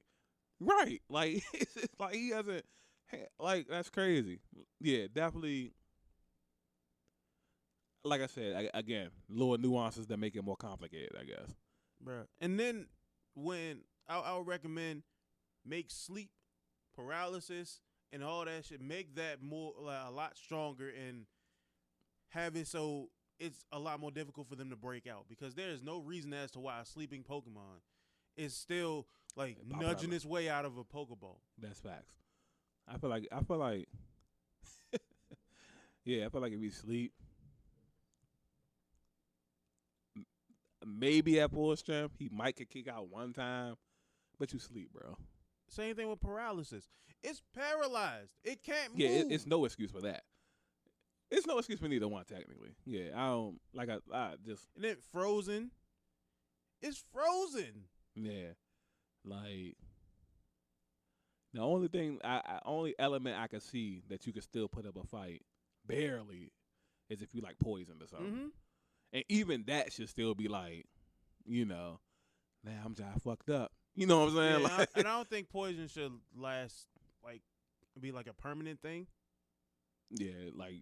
Right. Like, it's like he hasn't, like, that's crazy. Yeah, definitely. Like I said, again, little nuances that make it more complicated, I guess. Bruh. And then when I would recommend make sleep paralysis and all that shit, make that more like a lot stronger and have it so it's a lot more difficult for them to break out, because there is no reason as to why a sleeping Pokemon is still like nudging its way out of a Pokeball. That's facts. I feel like yeah, I feel like if you sleep, maybe at full strength, he might could kick out one time, but you sleep, bro. Same thing with paralysis. It's paralyzed. It can't move. Yeah, it's no excuse for that. It's no excuse for neither one, technically. Yeah, I don't, like, I just. And then frozen. It's frozen. Yeah. Like, the only thing, only element I could see that you could still put up a fight, barely, is if you, like, poisoned or something. Mm-hmm. And even that should still be like, you know, man, I'm just fucked up. You know what I'm saying? Yeah, like, and I don't think poison should last, like, be like a permanent thing. Yeah, like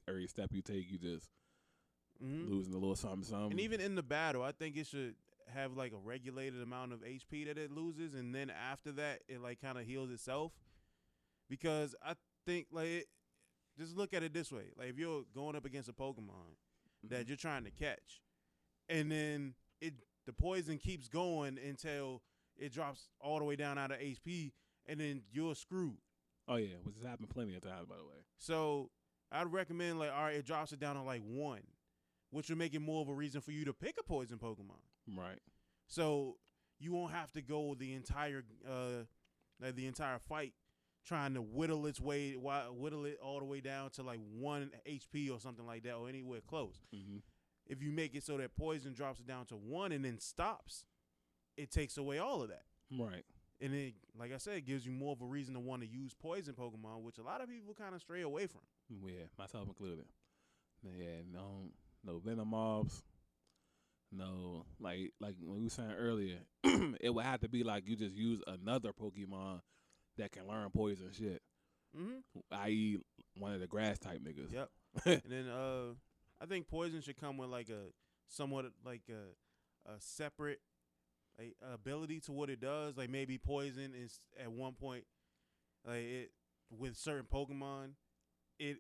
every step you take, you just losing a little something. And even in the battle, I think it should have like a regulated amount of HP that it loses, and then after that, it like kind of heals itself. Because I think just look at it this way: like if you're going up against a Pokemon that you're trying to catch, and then the poison keeps going until it drops all the way down out of HP, and then you're screwed. Oh yeah, which has happened plenty of times, by the way. So I'd recommend all right, it drops it down to like 1, which would make it more of a reason for you to pick a poison Pokemon. Right. So you won't have to go the entire fight trying to whittle it all the way down to like 1 HP or something like that, or anywhere close. Mm-hmm. If you make it so that poison drops it down to 1 and then stops, it takes away all of that. Right. And it, like I said, it gives you more of a reason to want to use poison Pokemon, which a lot of people kind of stray away from. Yeah, myself included. Yeah, no Venomoths. No, like when we were saying earlier, it would have to be like you just use another Pokemon that can learn poison shit. Mm-hmm. I.e., one of the grass type niggas. Yep. And then I think poison should come with like a somewhat like a separate ability to what it does. Like maybe poison is at one point, like it with certain Pokemon, it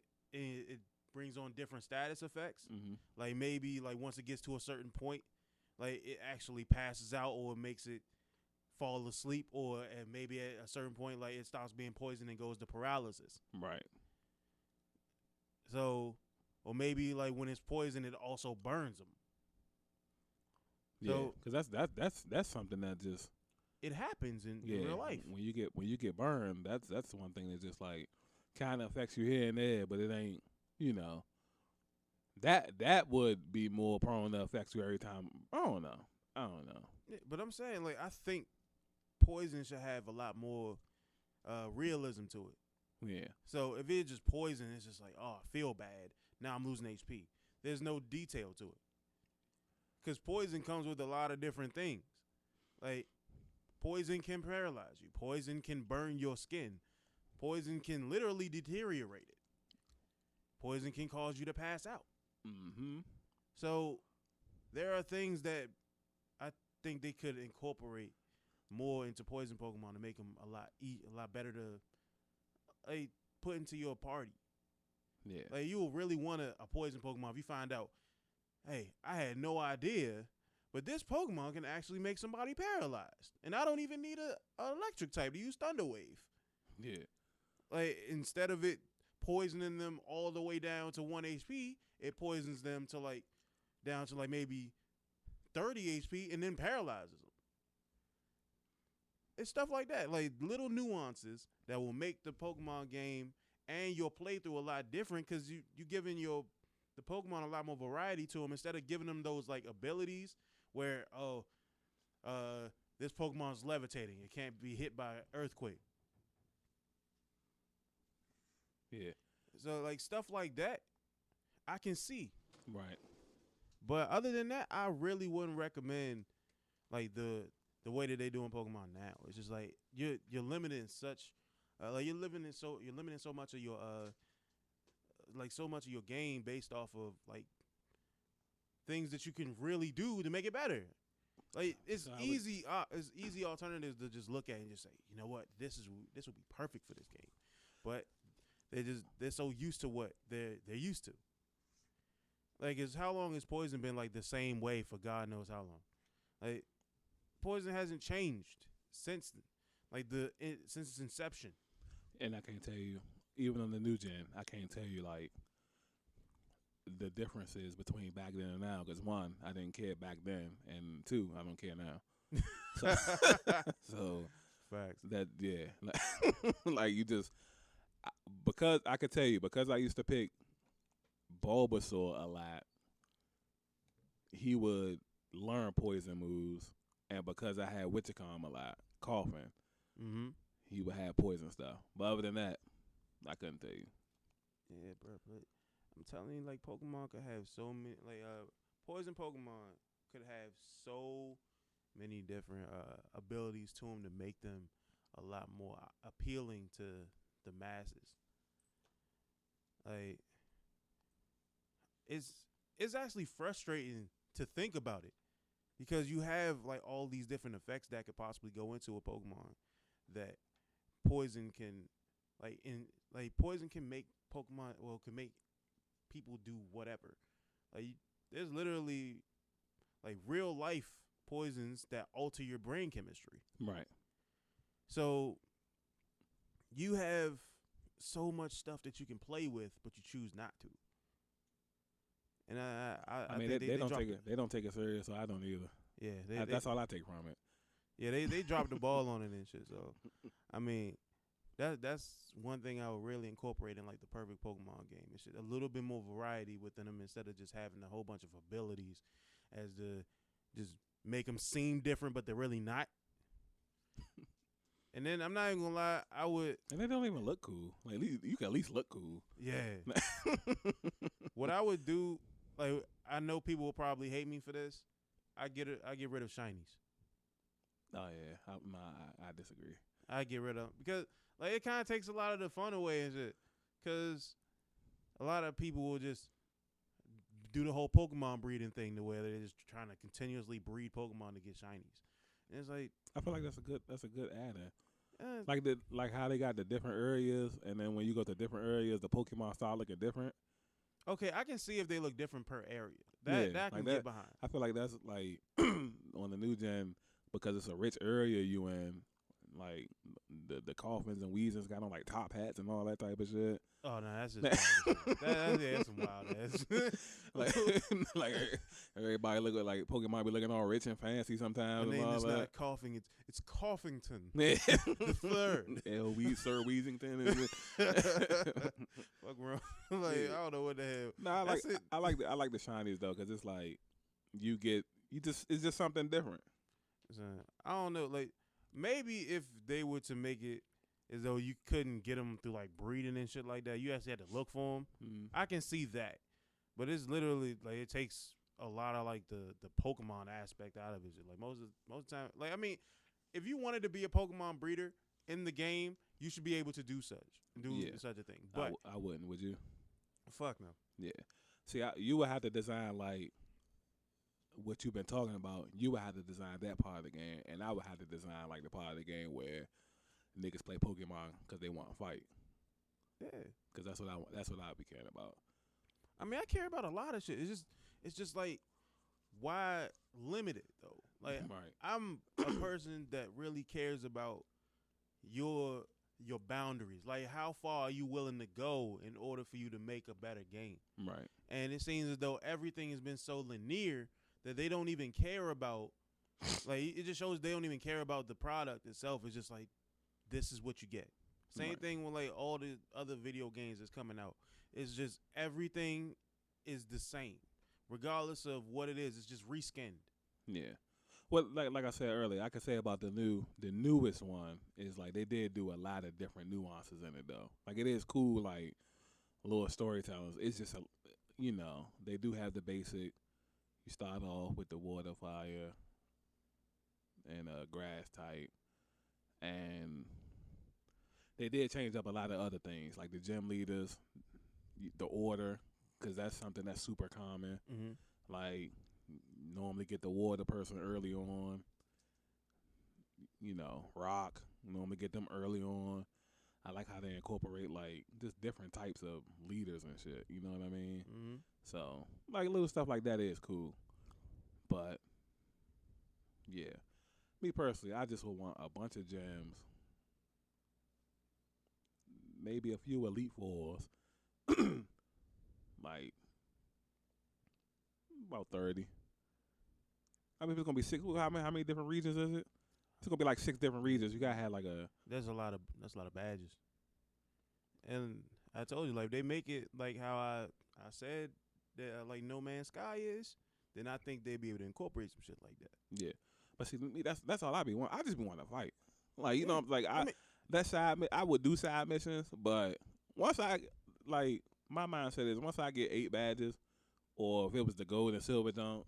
brings on different status effects. Mm-hmm. Like maybe like once it gets to a certain point, like it actually passes out or makes it fall asleep, or maybe at a certain point like it stops being poisoned and goes to paralysis. Right. So, or maybe like when it's poisoned, it also burns them. Yeah, because that's something that just it happens in real life. When you get burned, that's one thing that just like kind of affects you here and there, but it ain't, you know, that would be more prone to affect you every time. I don't know. Yeah, but I'm saying like I think poison should have a lot more realism to it. Yeah. So if it's just poison, it's just like, oh, I feel bad. Now I'm losing HP. There's no detail to it. Because poison comes with a lot of different things. Like, poison can paralyze you. Poison can burn your skin. Poison can literally deteriorate it. Poison can cause you to pass out. Mm-hmm. So, there are things that I think they could incorporate more into poison Pokemon to make them a lot better to put into your party. Yeah. Like, you will really want a poison Pokemon if you find out, hey, I had no idea, but this Pokemon can actually make somebody paralyzed. And I don't even need an electric type to use Thunder Wave. Yeah. Like, instead of it poisoning them all the way down to 1 HP. It poisons them to like down to like maybe 30 HP and then paralyzes them. It's stuff like that, like little nuances that will make the Pokemon game and your playthrough a lot different because you giving the Pokemon a lot more variety to them instead of giving them those like abilities where this Pokemon's levitating, it can't be hit by an earthquake. Yeah. So like stuff like that, I can see. Right. But other than that, I really wouldn't recommend like the way that they doing Pokemon now. It's just like you're limiting such like you're limiting so much of your like so much of your game based off of like things that you can really do to make it better. Like it's easy alternatives to just look at and just say, you know what, this would be perfect for this game. But they're so used to what they're used to. Like, how long has Poison been like the same way for God knows how long? Like, Poison hasn't changed since its inception. And I can't tell you, even on the new gen, I can't tell you like the differences between back then and now. Because one, I didn't care back then, and two, I don't care now. So facts. That like you just because I could tell you because I used to pick Bulbasaur a lot, he would learn poison moves, and because I had Witchcom a lot, coughing, he would have poison stuff. But other than that, I couldn't tell you. Yeah, bro. But I'm telling you, like Pokemon could have so many, like poison Pokemon could have so many different abilities to them to make them a lot more appealing to the masses. Like, it's actually frustrating to think about it because you have like all these different effects that could possibly go into a Pokemon that poison can poison can make Pokemon can make people do whatever. Like there's literally like real life poisons that alter your brain chemistry. Right. So you have so much stuff that you can play with, but you choose not to. And I mean, think they don't take it serious, so I don't either. Yeah, that's all I take from it. Yeah, they dropped the ball on it and shit. So, I mean, that's one thing I would really incorporate in like the perfect Pokemon game. It's a little bit more variety within them instead of just having a whole bunch of abilities as to just make them seem different, but they're really not. And then I'm not even gonna lie, I would. And they don't even look cool. Like you can at least look cool. Yeah. What I would do, like I know people will probably hate me for this. I get rid of shinies. Oh yeah, I disagree. I get rid of them because like it kind of takes a lot of the fun away and shit. Because a lot of people will just do the whole Pokemon breeding thing to where they're just trying to continuously breed Pokemon to get shinies. And it's like I feel like that's a good add-in. Like how they got the different areas, and then when you go to different areas, the Pokemon start looking different. Okay, I can see if they look different per area. That I can get behind. I feel like that's like on the new gen because it's a rich area you in. Like the Coffins and Weezings got on like top hats and all that type of shit. Oh no, that's just wild that's some wild ass. like everybody look like Pokemon be looking all rich and fancy sometimes. The name is not coughing. It's Coughington. Yeah. The third. Sir Weezington. Fuck wrong. Like I don't know what the hell. No, I like the shinies though because it's like it's just something different. I don't know. Like maybe if they were to make it as though you couldn't get them through like breeding and shit like that, you actually had to look for them. I can see that, but it's literally like it takes a lot of like the Pokemon aspect out of it. Like most of the time, like I mean, if you wanted to be a Pokemon breeder in the game, you should be able to do such a thing. But I wouldn't. Would you? Fuck no. Yeah. See, you would have to design like what you've been talking about. You would have to design that part of the game, and I would have to design like the part of the game where niggas play Pokemon because they want to fight. Yeah. Because that's what I'd be caring about. I mean, I care about a lot of shit. It's just like, why limit it though? Like, right. I'm a person that really cares about your your boundaries. Like, how far are you willing to go in order for you to make a better game? Right. And it seems as though everything has been so linear that they don't even care about. Like, it just shows they don't even care about the product itself. It's just like, this is what you get. Same thing with like all the other video games that's coming out. It's just everything is the same, regardless of what it is. It's just reskinned. Yeah. Well, like I said earlier, I could say about the newest one is like they did do a lot of different nuances in it though. Like it is cool, like little storytellers. It's just they do have the basic. You start off with the water, fire, and grass type, and they did change up a lot of other things, like the gym leaders, the order, because that's something that's super common. Mm-hmm. Like, normally get the water person early on. Rock, normally get them early on. I like how they incorporate, like, just different types of leaders and shit. You know what I mean? Mm-hmm. So, like, little stuff like that is cool. But, yeah. Me personally, I just would want a bunch of gems. Maybe a few Elite Fours. Like, about 30. I mean, if it's going to be 6, how many different regions is it? It's going to be like 6 different regions. You got to have like a... That's a lot of badges. And I told you, like, they make it like how I said that, like, No Man's Sky is, then I think they'd be able to incorporate some shit like that. Yeah. But see, me, that's all I be wanting. I just be wanting to fight. Like, you know, like, I mean, I would do side missions, but once my mindset is once I get 8 badges, or if it was the gold and silver jump,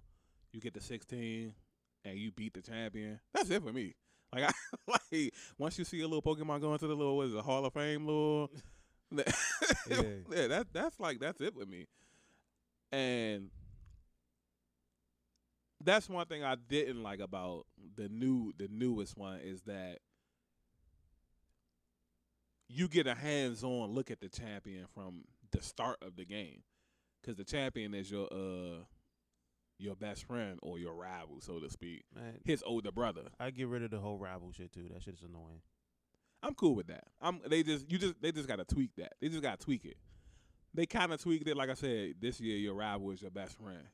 you get the 16 and you beat the champion. That's it for me. Like, once you see a little Pokemon going to the little, what is it, Hall of Fame little, yeah, that's it with me. And that's one thing I didn't like about the newest one is that you get a hands-on look at the champion from the start of the game, because the champion is your best friend or your rival, so to speak. Man, his older brother. I get rid of the whole rival shit too. That shit is annoying. I'm cool with that. They just gotta tweak that. They just gotta tweak it. They kind of tweaked it, like I said. This year, your rival is your best friend.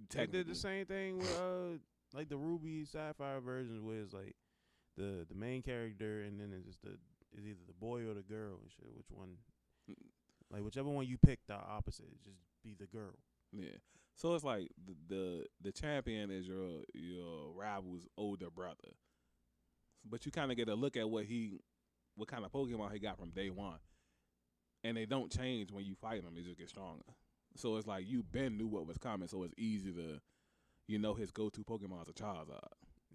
They did the same thing with like the Ruby Sapphire versions, where it's like the main character, and then it's either the boy or the girl and shit. Which one? Like whichever one you pick, the opposite. Just be the girl. Yeah. So it's like the champion is your rival's older brother, but you kind of get a look at what kind of Pokemon he got from day one, and they don't change when you fight them; they just get stronger. So it's like you knew what was coming, so it's easy to, his go-to Pokemon is a Charizard.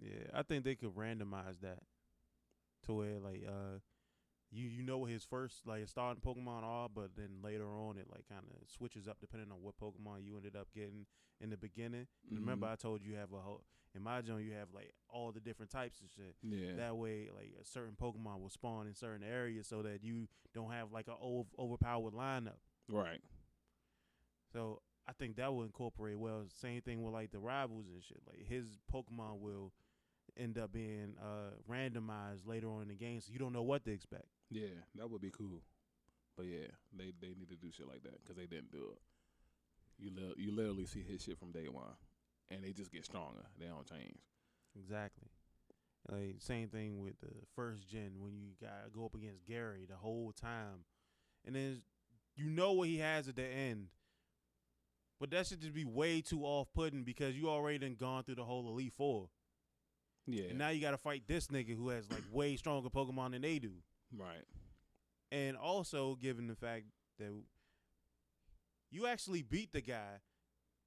Yeah, I think they could randomize that to where like you know what his first like starting Pokemon are, but then later on it like kind of switches up depending on what Pokemon you ended up getting in the beginning. Mm-hmm. Remember I told you have a whole in my zone you have like all the different types of shit. Yeah. That way like a certain Pokemon will spawn in certain areas so that you don't have like a overpowered lineup. Right. So I think that will incorporate well. Same thing with like the rivals and shit. Like his Pokemon will end up being randomized later on in the game, so you don't know what to expect. Yeah, that would be cool. But yeah, they need to do shit like that because they didn't do it. You literally see his shit from day one, and they just get stronger. They don't change. Exactly. Like same thing with the first gen when you gotta go up against Gary the whole time, and then you know what he has at the end. But that should just be way too off-putting because you already done gone through the whole Elite Four. Yeah. And now you got to fight this nigga who has like way stronger Pokemon than they do. Right. And also given the fact that you actually beat the guy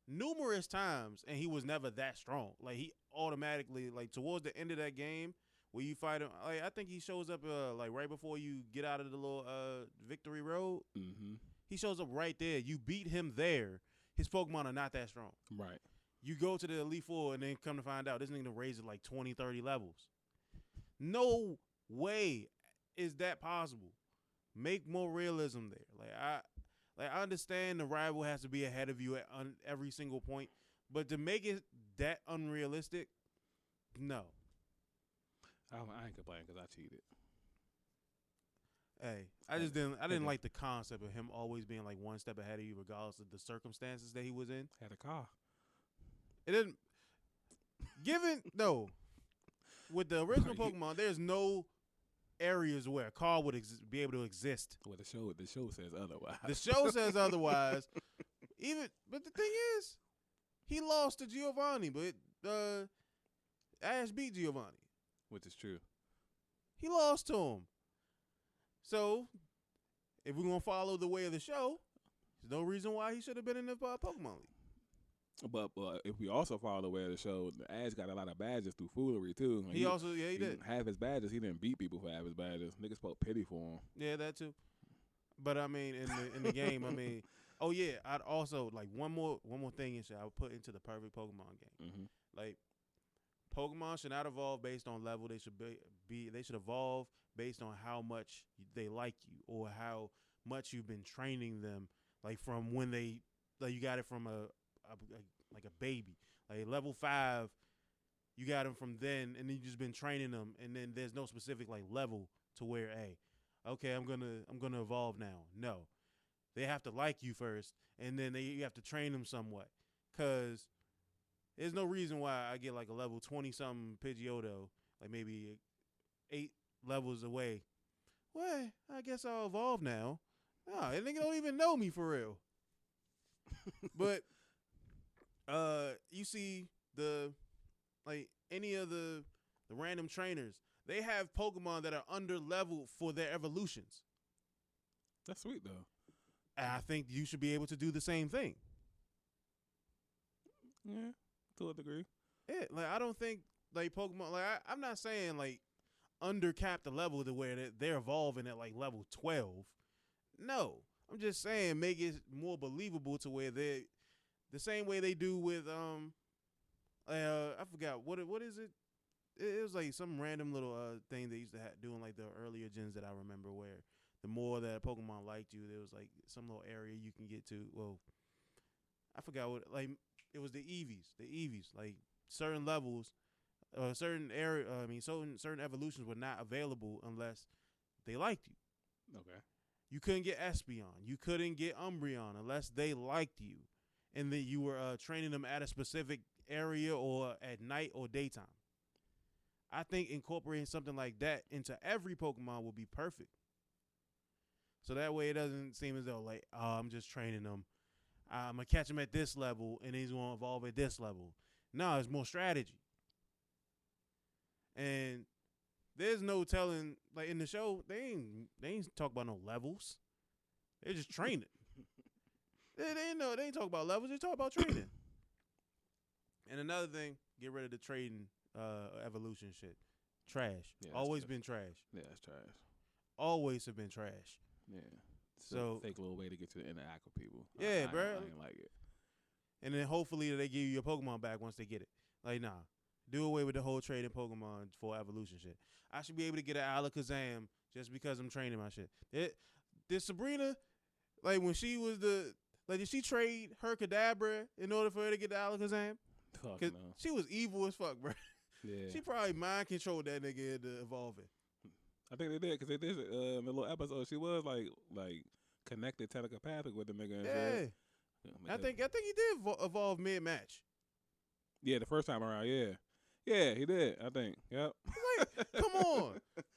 numerous times and he was never that strong. Like he automatically like towards the end of that game where you fight him, like I think he shows up like right before you get out of the little victory road. Mm-hmm. He shows up right there. You beat him there. His Pokemon are not that strong. Right. You go to the Elite Four and then come to find out this nigga raised it like 20, 30 levels. No way is that possible. Make more realism there. I understand the rival has to be ahead of you at every single point, but to make it that unrealistic, no. I ain't complaining because I cheated. Hey, I didn't like the concept of him always being like one step ahead of you, regardless of the circumstances that he was in. Had a car. It didn't. With the original Pokemon, there's no areas where a car would be able to exist. Well, the show says otherwise. The show says otherwise. But the thing is, he lost to Giovanni, but Ash beat Giovanni, which is true. He lost to him. So, if we're gonna follow the way of the show, there's no reason why he should have been in the Pokemon League. But if we also follow the way of the show, Ash got a lot of badges through foolery too. He did. Half his badges, he didn't beat people for half his badges. Niggas felt pity for him. Yeah, that too. But I mean, in the game, I mean, oh yeah, I'd also like one more thing and shit I would put into the perfect Pokemon game. Mm-hmm. Like, Pokemon should not evolve based on level. They should they should evolve based on how much they like you or how much you've been training them. Like from when you got it from like a baby, like level 5, you got them from then, and then you just been training them, and then there's no specific like level to where, hey, okay, I'm gonna evolve now. No, they have to like you first, and then you have to train them somewhat, cause there's no reason why I get like a level 20-something Pidgeotto, like maybe 8 levels away. Well, I guess I'll evolve now. Nah, they don't even know me for real. But you see any of the random trainers, they have Pokemon that are under leveled for their evolutions. That's sweet though. And I think you should be able to do the same thing. Yeah, to a degree. Yeah, like I don't think like Pokemon, like I'm not saying like undercap the level to where they're evolving at like level 12. No, I'm just saying make it more believable to where they the same way they do with I forgot what is it. It was like some random little thing they used to do in like the earlier gens that I remember, where the more that Pokemon liked you, there was like some little area you can get to. Well, I forgot what, like it was the Eevees, like certain levels, certain area. Certain evolutions were not available unless they liked you. Okay. You couldn't get Espeon, you couldn't get Umbreon unless they liked you, and then you were training them at a specific area or at night or daytime. I think incorporating something like that into every Pokemon would be perfect. So that way it doesn't seem as though like, oh, I'm just training them. I'm going to catch him at this level and he's going to evolve at this level. No, it's more strategy. And there's no telling, like in the show, they ain't talk about no levels. They're just training. they ain't talk about levels. They talk about training. And another thing, get rid of the trading evolution shit. Trash. Yeah, always been trash. Yeah, it's trash. Always have been trash. Yeah. So fake little way to get to interact with people. Yeah, bro. I ain't like it. And then hopefully they give you your Pokemon back once they get it. Like, nah. Do away with the whole trading Pokemon for evolution shit. I should be able to get an Alakazam just because I'm training my shit. Did Sabrina, like when she was did she trade her Kadabra in order for her to get the Alakazam? Fuck no. She was evil as fuck, bro. Yeah. She probably mind controlled that nigga into evolving. I think they did, because they did in the little episode. She was like connected telepathic with the nigga. And shit. I think he did evolve mid-match. Yeah, the first time around, yeah. Yeah, he did, I think. Yep. Like,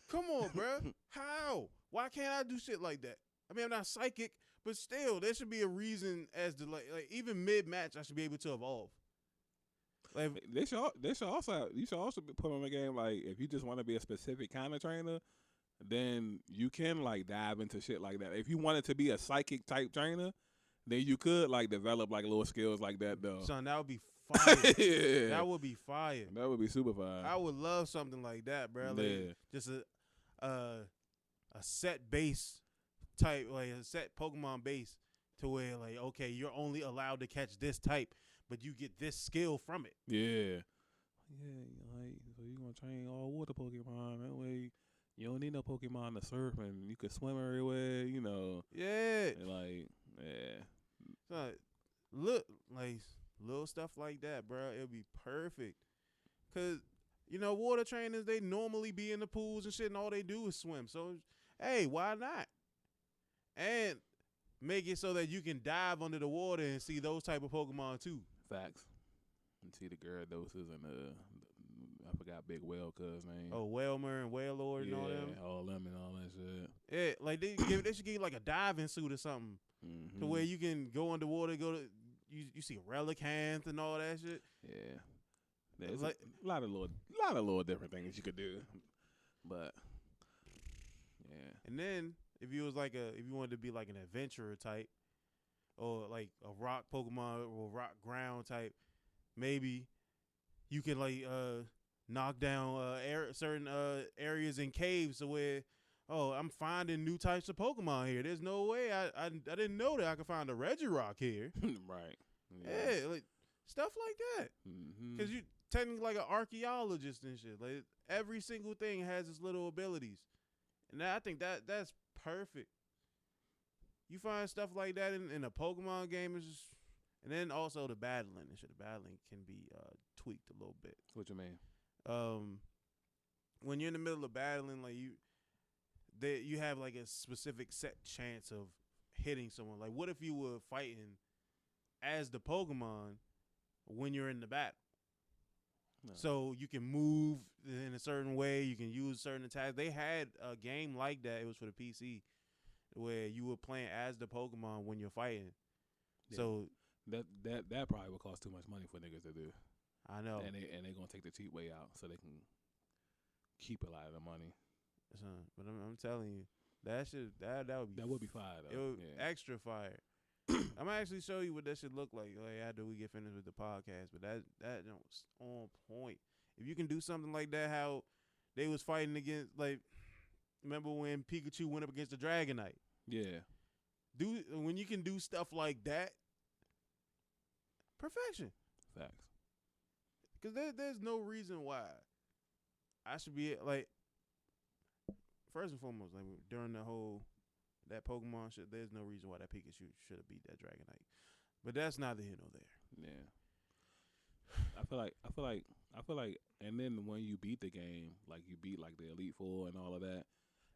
come on, bro. How? Why can't I do shit like that? I mean, I'm not psychic, but still, there should be a reason as to like even mid-match, I should be able to evolve. Like, you should also put on the game, like, if you just want to be a specific kind of trainer, then you can like dive into shit like that. If you wanted to be a psychic type trainer, then you could like develop like little skills like that though. Son, that would be fire. Yeah. That would be fire. That would be super fire. I would love something like that, bro. Like, yeah. Just a set base type, like a set Pokemon base to where like, okay, you're only allowed to catch this type, but you get this skill from it. Yeah. Yeah, like, so you're going to train all water Pokemon. That way you don't need no Pokemon to surf and you can swim everywhere, you know. Yeah. And like, yeah. So, look, like, little stuff like that, bro, it'll be perfect. Because, you know, water trainers, they normally be in the pools and shit, and all they do is swim. So, Hey, why not? And make it so that you can dive under the water and see those type of Pokemon too. Facts. And see the Gyarados and I forgot Big Whale cuz name. Oh, Whalmer and Wailord and all them. All them and all that shit. Yeah, like they should give you like a diving suit or something to where you can go underwater, you see Relicanth and all that shit. Yeah. There's like a lot of little different things you could do. But yeah. And then if you wanted to be like an adventurer type or like a rock Pokemon or rock ground type, maybe you can like knock down certain areas in caves so where I'm finding new types of Pokemon here. There's no way I didn't know that I could find a Regirock here. Right. Yeah, like stuff like that. Because you technically like an archaeologist and shit. Like every single thing has its little abilities, and I think that's perfect. You find stuff like that in a Pokemon game is just, and then also the battling and shit. The battling can be tweaked a little bit. What you mean? When you're in the middle of battling, like you have like a specific set chance of hitting someone. Like what if you were fighting as the Pokemon when you're in the battle? No. So you can move in a certain way. You can use certain attacks. They had a game like that. It was for the PC where you were playing as the Pokemon when you're fighting. Yeah. So that probably would cost too much money for niggas to do. I know. And they're going to take the cheap way out so they can keep a lot of the money. But I'm telling you, that would be fire though. It would extra fire. I'm gonna actually show you what that should look like after we get finished with the podcast. But that was on point. If you can do something like that, how they was fighting against, like, remember when Pikachu went up against the Dragonite? Yeah. When you can do stuff like that, perfection. Facts. Because there's no reason why I should be like. First and foremost, like during that Pokemon shit, there's no reason why that Pikachu should have beat that Dragonite. But that's neither here nor there. Yeah. I feel like and then when you beat the game, like you beat like the Elite Four and all of that,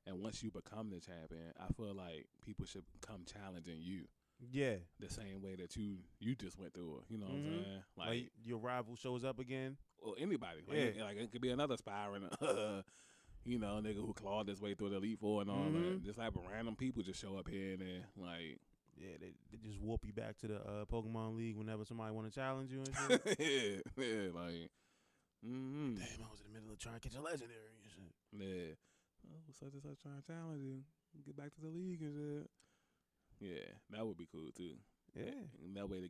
and once you become the champion, I feel like people should come challenging you. Yeah. The same way that you just went through it. You know what I'm saying? Like your rival shows up again. Or anybody. Like it could be another Spyro nigga who clawed his way through the Elite Four and all that. Just like random people just show up here and then, like. Yeah, they just whoop you back to the Pokemon League whenever somebody want to challenge you and shit. yeah, like. Damn, I was in the middle of trying to catch a legendary and shit. Yeah. Oh, such and such trying to challenge you. Get back to the league and shit. Yeah, that would be cool too. Yeah. And that way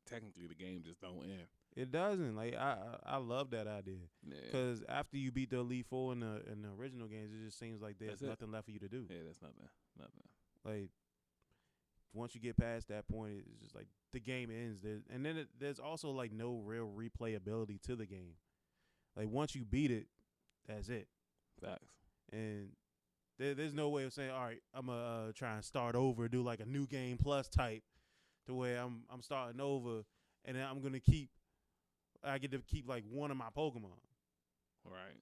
technically the game just don't end. It doesn't. Like I love that idea. Because after you beat the Elite Four in the original games, it just seems like there's nothing left for you to do. Yeah, that's nothing. Like once you get past that point, it's just like the game ends. And then there's also like no real replayability to the game. Like once you beat it, that's it. Facts. And there's no way of saying, all right, I'm gonna try and start over, do like a new game plus type, to where I'm starting over, and then I get to keep like one of my Pokemon, right?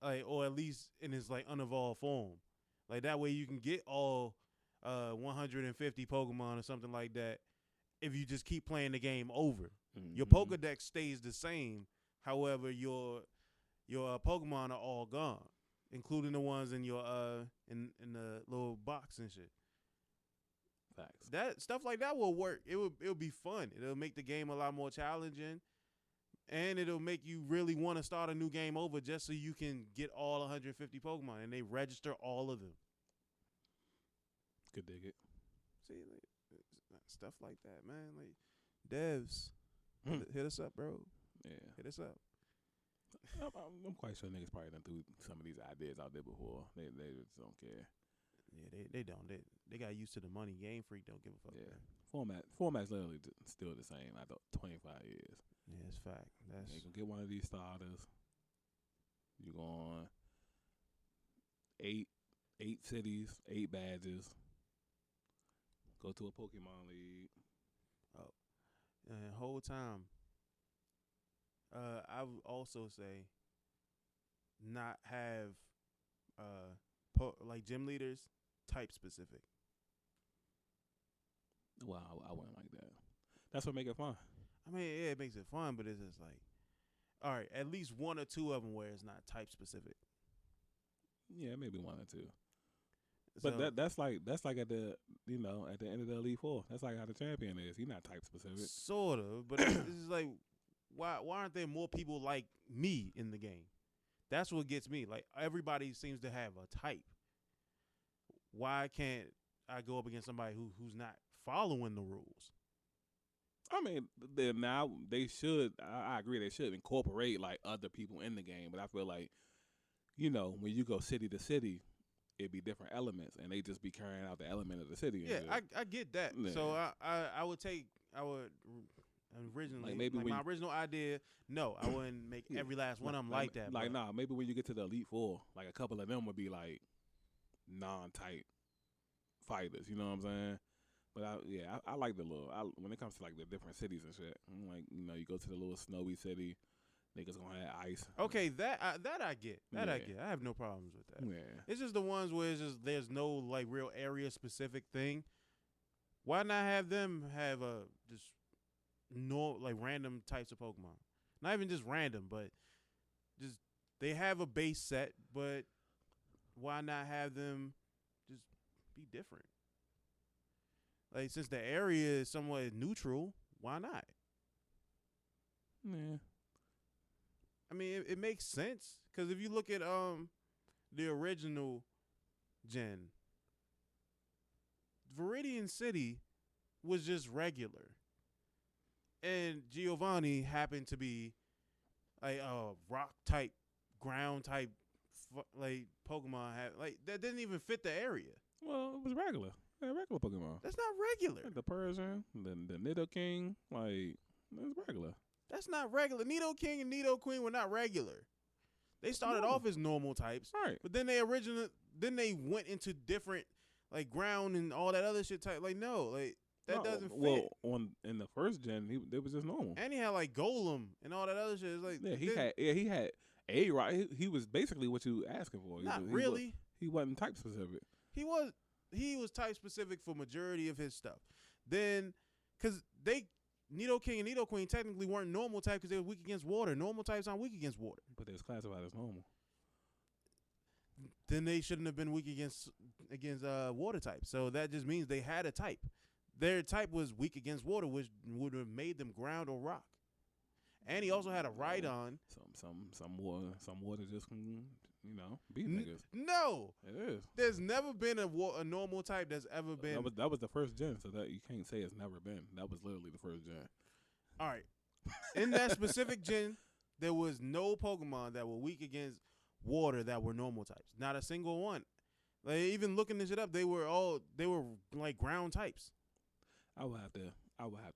Like, or at least in its like unevolved form, like that way you can get all 150 Pokemon or something like that. If you just keep playing the game over, your Pokedex stays the same. However, your Pokemon are all gone, including the ones in your in the little box and shit. Facts. That stuff like that will work. It'll be fun. It'll make the game a lot more challenging, and it'll make you really want to start a new game over just so you can get all 150 Pokemon, and they register all of them. Could dig it. See, like, stuff like that, man. Like devs, hit us up, bro. Yeah, hit us up. I'm quite sure niggas probably done threw some of these ideas out there before. They just don't care. Yeah, they don't. They got used to the money. Game Freak don't give a fuck. Yeah, format's literally still the same after 25 years. Yeah, it's fact. You can get one of these starters. You go on 8 cities, 8 badges. Go to a Pokemon League. Oh, and the whole time, I would also say not have like gym leaders type specific. Well, I wouldn't like that. That's what make it fun. I mean, yeah, it makes it fun, but it's just like, all right, at least one or two of them where it's not type specific. Yeah, maybe one or two. So, But that's like at the at the end of the Elite Four. That's like how the champion is. He's not type specific. sort of, but it's just like, why aren't there more people like me in the game? That's what gets me. Like, everybody seems to have a type. Why can't I go up against somebody who's not following the rules? I mean, now they should. I agree. They should incorporate like other people in the game. But I feel like, when you go city to city, it'd be different elements, and they just be carrying out the element of the city. Yeah, I get that. Yeah. So I would originally, maybe my original idea. No, I wouldn't make every last one of them like that. Like, nah, maybe when you get to the Elite Four, like a couple of them would be like non-type fighters. You know what I'm saying? But I like the little. When it comes to like the different cities and shit, I'm like, you go to the little snowy city, niggas gonna have ice. Okay, that I get. I get. I have no problems with that. Yeah, it's just the ones where it's just there's no like real area specific thing. Why not have them have just like random types of Pokemon? Not even just random, but just they have a base set, but why not have them just be different? Like, since the area is somewhat neutral, why not? Yeah. I mean, it makes sense because if you look at the original gen, Viridian City was just regular, and Giovanni happened to be like a rock type, ground type, like Pokemon that didn't even fit the area. Well, it was regular. Yeah, regular Pokemon. That's not regular. Like the Persian, the Nidoking, like, it's regular. That's not regular. Nidoking and Nidoqueen were not regular. They started off as normal types, right? But then they went into different like ground and all that other shit type. Like, no, like that doesn't fit. Well, in the first gen, they was just normal, and he had like Golem and all that other shit. It's like, he had a right. He was basically what you asking for. Not really. He wasn't type specific. He was type specific for majority of his stuff. Then, because Nidoking and Nidoqueen technically weren't normal type because they were weak against water. Normal types aren't weak against water. But they was classified as normal. Then they shouldn't have been weak against water types. So that just means they had a type. Their type was weak against water, which would have made them ground or rock. And he also had a Rhydon. Some water just can, beat niggas. No, it is. There's never been a normal type that's ever been. That was the first gen, so that you can't say it's never been. That was literally the first gen. All right, in that specific gen, there was no Pokemon that were weak against water that were normal types. Not a single one. Like, even looking this shit up, they were like ground types. I would have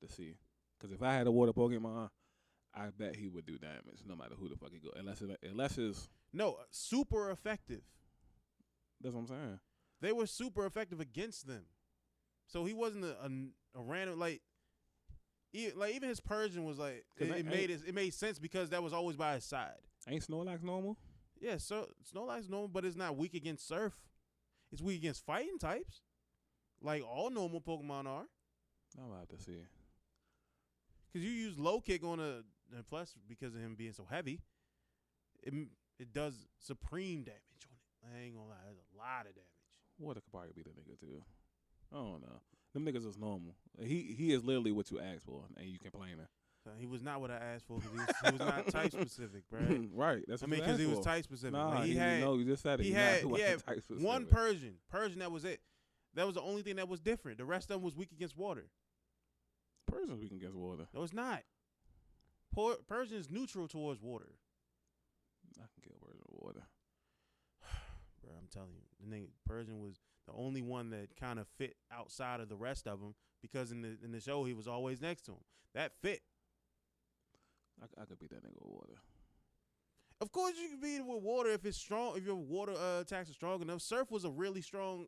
to see, because if I had a water Pokemon, I bet he would do damage no matter who the fuck he go. Unless it's super effective. That's what I'm saying. They were super effective against them. So he wasn't a random even his Persian was like it made sense because that was always by his side. Ain't Snorlax normal? Yeah, so Snorlax normal, but it's not weak against Surf. It's weak against fighting types, like all normal Pokemon are. I'll have to see. Because you use low kick on and plus because of him being so heavy, it does supreme damage on it. I ain't gonna lie, there's a lot of damage. Water could probably be the nigga too. I don't know. Them niggas is normal. He is literally what you asked for, and you complaining. He was not what I asked for because he was not type specific, bro. Right. That's what because he was type specific. Nah, like, you just said it. He had one Persian. That was it. That was the only thing that was different. The rest of them was weak against water. Persian's weak against water. No, it's not. Persian is neutral towards water. I can kill Persian with water. Bro, I'm telling you, Persian was the only one that kind of fit outside of the rest of them because in the show he was always next to him. That fit. I could beat that nigga with water. Of course, you can beat it with water if it's strong. If your water attacks are strong enough. Surf was a really strong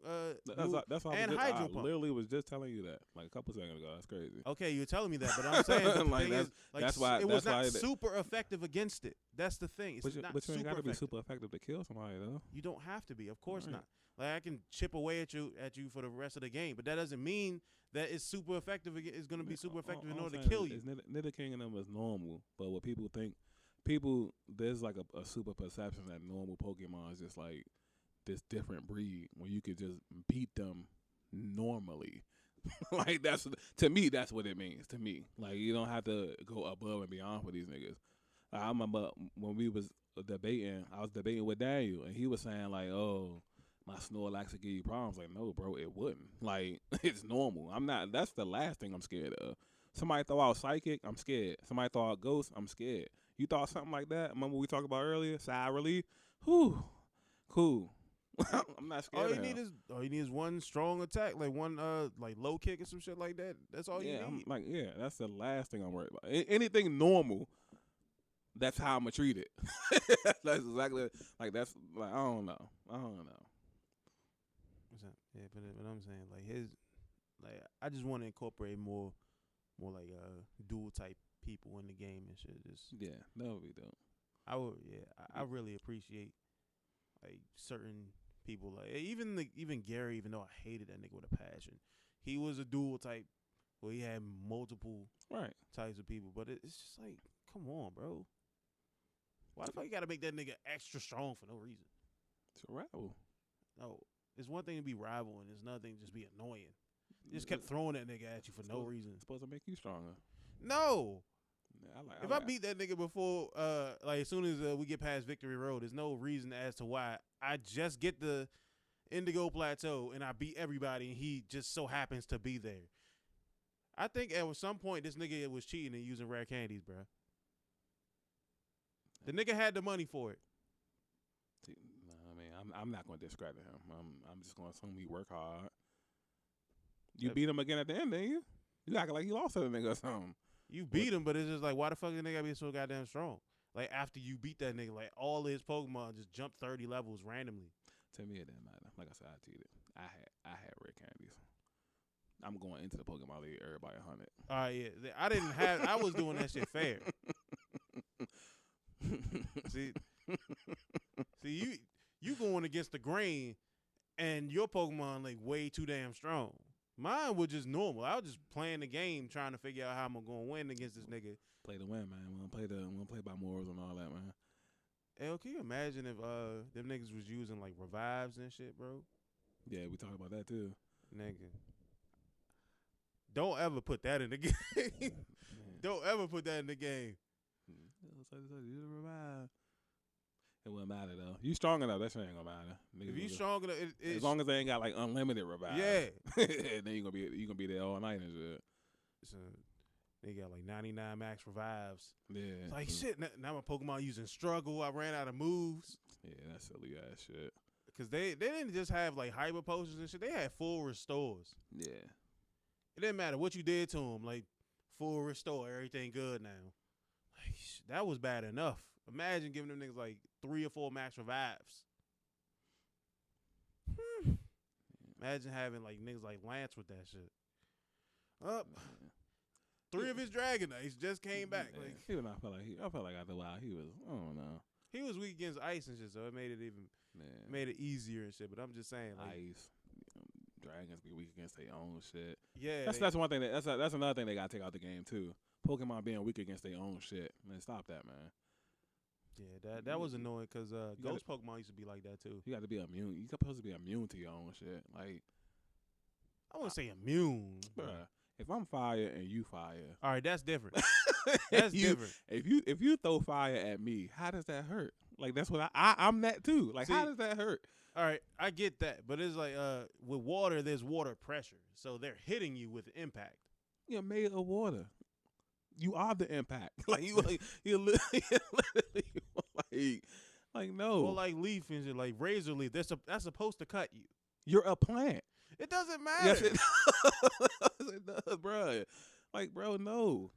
That's why and I hydro pump. literally was just telling you that like a couple seconds ago. That's crazy. Okay, you're telling me that, but I'm saying the like thing is, like, that's why it was that's not why super effective against it. That's the thing. It's but not you ain't super got to be effective. super effective to kill somebody though. You don't have to be. Of course Right. not. Like I can chip away at you for the rest of the game, but that doesn't mean that it's super effective. It's going to be super effective in order to kill you. Nigga King and them is normal, but what people think, there's like a super perception that normal Pokemon is just like this different breed when you could just beat them normally. Like that's to me, that's what it means to me. Like you don't have to go above and beyond for these niggas. I remember when we was debating, I was debating with Daniel, and he was saying like, "Oh, my Snorlax would give you problems." Like, no, bro, it wouldn't. Like, it's normal. I'm not. That's the last thing I'm scared of. Somebody throw out Psychic, I'm scared. Somebody throw out Ghost, I'm scared. You thought something like that? Remember we talked about earlier? Side relief? Whew. Cool. I'm not scared. All you need is one strong attack, like one like low kick or some shit like that. That's all you need. That's the last thing I'm worried about. Anything normal, that's how I'm gonna treat it. That's exactly like that's like I don't know. Yeah, but I'm saying like I just want to incorporate more like dual type people in the game and shit. That would be dope. I really appreciate like certain people, like even Gary, even though I hated that nigga with a passion, he was a dual type where he had multiple types of people. But it's just like, come on, bro. Why the fuck you gotta make that nigga extra strong for no reason? It's a rival. No, it's one thing to be rival and it's another thing to just be annoying. You just kept throwing that nigga at you for no reason. It's supposed to make you stronger. No. Yeah, I beat that nigga before, like as soon as we get past Victory Road, there's no reason as to why I just get the Indigo Plateau and I beat everybody and he just so happens to be there. I think at some point this nigga was cheating and using rare candies, bro. The nigga had the money for it. I'm not going to discredit him. I'm just going to assume he work hard. You beat him again at the end, didn't you? You acting like you lost to the nigga or something. You beat him, but it's just like, why the fuck the nigga gotta be so goddamn strong? Like, after you beat that nigga, like, all his Pokemon just jumped 30 levels randomly. To me, it didn't matter. Like I said, I cheated. I had rare candies. I'm going into the Pokemon League, everybody 100. All right, yeah. I didn't have, I was doing that shit fair. See, you going against the grain, and your Pokemon, like, way too damn strong. Mine was just normal. I was just playing the game, trying to figure out how I'm gonna win against this nigga. Play to win, man. We don't play by morals and all that, man. Hell, can you imagine if them niggas was using like revives and shit, bro? Yeah, we talked about that too. Nigga, don't ever put that in the game. Don't ever put that in the game. Use a revive. It wouldn't matter though. You strong enough, that shit ain't gonna matter. If you strong enough, as long as they ain't got like unlimited revive. Yeah. Then you gonna be there all night and shit. So they got like 99 max revives. Yeah. It's like shit. Now my Pokemon using struggle. I ran out of moves. Yeah, that's silly ass shit. Cause they didn't just have like hyper potions and shit. They had full restores. Yeah. It didn't matter what you did to them. Like full restore, everything good now. Like that was bad enough. Imagine giving them niggas like 3 or 4 max revives. Imagine having like niggas like Lance with that shit. Up. 3 of his Dragonites just came back. Yeah. Like I felt like after a while he was, I don't know. He was weak against ice and shit, so it made it made it easier and shit. But I'm just saying, like, ice, dragons be weak against their own shit. Yeah, that's one thing. That's another thing they gotta take out the game too. Pokemon being weak against their own shit. Man, stop that, man. Yeah, that was annoying because Ghost Pokemon used to be like that too. You got to be immune. You're supposed to be immune to your own shit. Like, I wouldn't say immune, bruh. If I'm fire and you fire, all right, that's different. That's different. If you throw fire at me, how does that hurt? Like that's what I'm that too. Like, see, how does that hurt? All right, I get that, but it's like with water, there's water pressure, so they're hitting you with impact. You're made of water. You are the impact. Like you're literally like no. Well, like leaf and shit, like razor leaf. That's supposed to cut you. You're a plant. It doesn't matter. Yes, it does. It does, bro. Like, bro, no.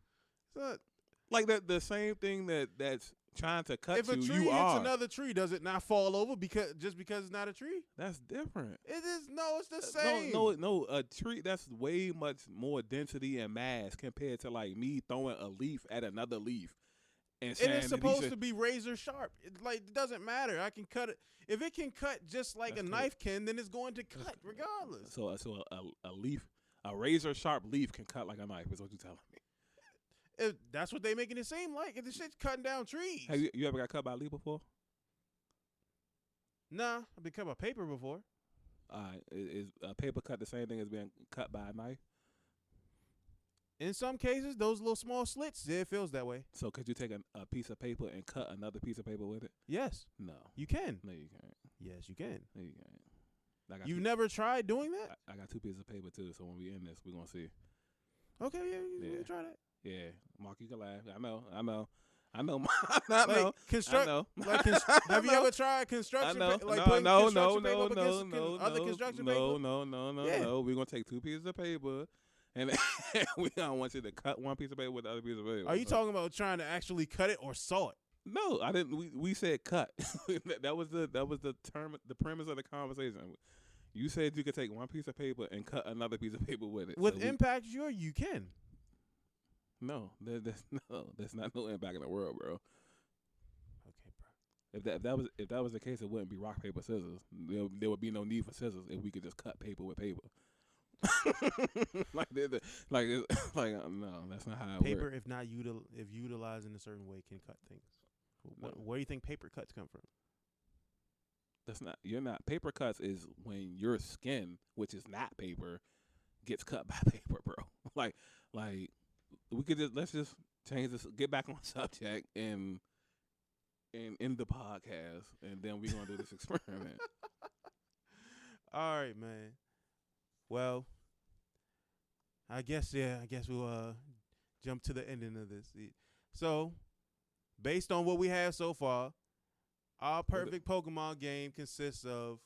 Like the same thing that's trying to cut if a you, tree you hits are. another tree, does it not fall over because it's not a tree? That's different. It is it's the same. No, a tree that's way much more density and mass compared to like me throwing a leaf at another leaf. And it's supposed to be razor sharp. It doesn't matter. I can cut it. If it can cut just like a knife can, then it's going to cut regardless. So a leaf, a razor sharp leaf can cut like a knife. Is what you're telling me? That's what they making it seem like. If the shit's cutting down trees. Have you ever got cut by a leaf before? Nah, I've been cut by paper before. Is a paper cut the same thing as being cut by a knife? In some cases, those little small slits, it feels that way. So could you take a piece of paper and cut another piece of paper with it? Yes. No. You can. No, you can't. Yes, you can. No, you can't. You've never tried doing that? I got 2 pieces of paper too, so when we end this, we're going to see. Okay, yeah, you try that. Yeah. Mark, you can laugh. I know. I know. Have you ever tried construction? No. We're gonna take 2 pieces of paper, and we don't want you to cut one piece of paper with the other piece of paper. Are you talking about trying to actually cut it or saw it? No, I didn't. We said cut. that was the term, the premise of the conversation. You said you could take one piece of paper and cut another piece of paper with it. With impact, you can. No, there's not no impact in the world, bro. Okay, bro. If that was the case, it wouldn't be rock paper scissors. There would be no need for scissors if we could just cut paper with paper. No, that's not how it paper, works. if utilized in a certain way, can cut things. Where do you think paper cuts come from? Paper cuts is when your skin, which is not paper, gets cut by paper, bro. Like let's just change this, get back on subject and end the podcast, and then we're gonna do this experiment. All right, man. Well, I guess we'll jump to the ending of this. So, based on what we have so far, our perfect Pokemon game consists of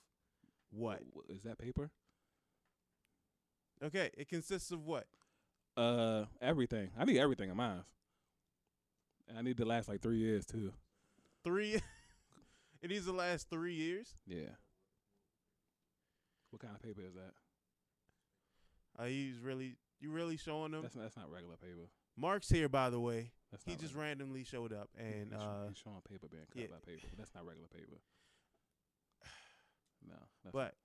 what? Is that paper? Okay, it consists of what? Everything. I need everything in mine. And I need to last like 3 years too. 3? It needs to last 3 years? Yeah. What kind of paper is that? You really showing them? That's not regular paper. Mark's here, by the way. He just regular. randomly showed up, and he's showing paper being cut by paper, but that's not regular paper. No. But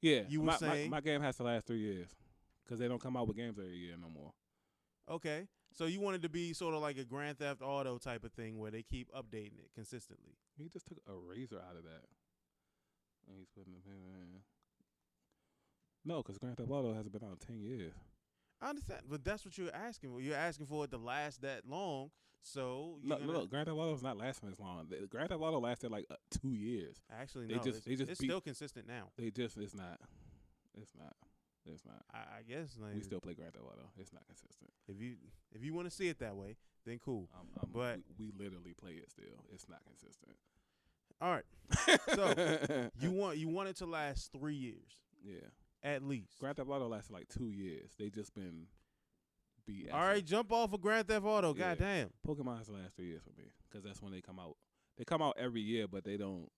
yeah, you were saying my game has to last 3 years because they don't come out with games every year no more. Okay, so you wanted to be sort of like a Grand Theft Auto type of thing where they keep updating it consistently. He just took a razor out of that, and he's putting the paper in. No, because Grand Theft Auto hasn't been out in 10 years. I understand, but that's what you're asking for. You're asking for it to last that long. So no, Grand Theft Auto is not lasting as long. Grand Theft Auto lasted like 2 years. Actually, it's still consistent now. It's not. I guess like, we still play Grand Theft Auto. It's not consistent. If you want to see it that way, then cool. But we literally play it still. It's not consistent. All right. So you want it to last 3 years. Yeah. At least. Grand Theft Auto lasted like 2 years. They just been BS. All right, jump off of Grand Theft Auto. Yeah. Goddamn. Pokemon has the last 3 years for me because that's when they come out. They come out every year, but they don't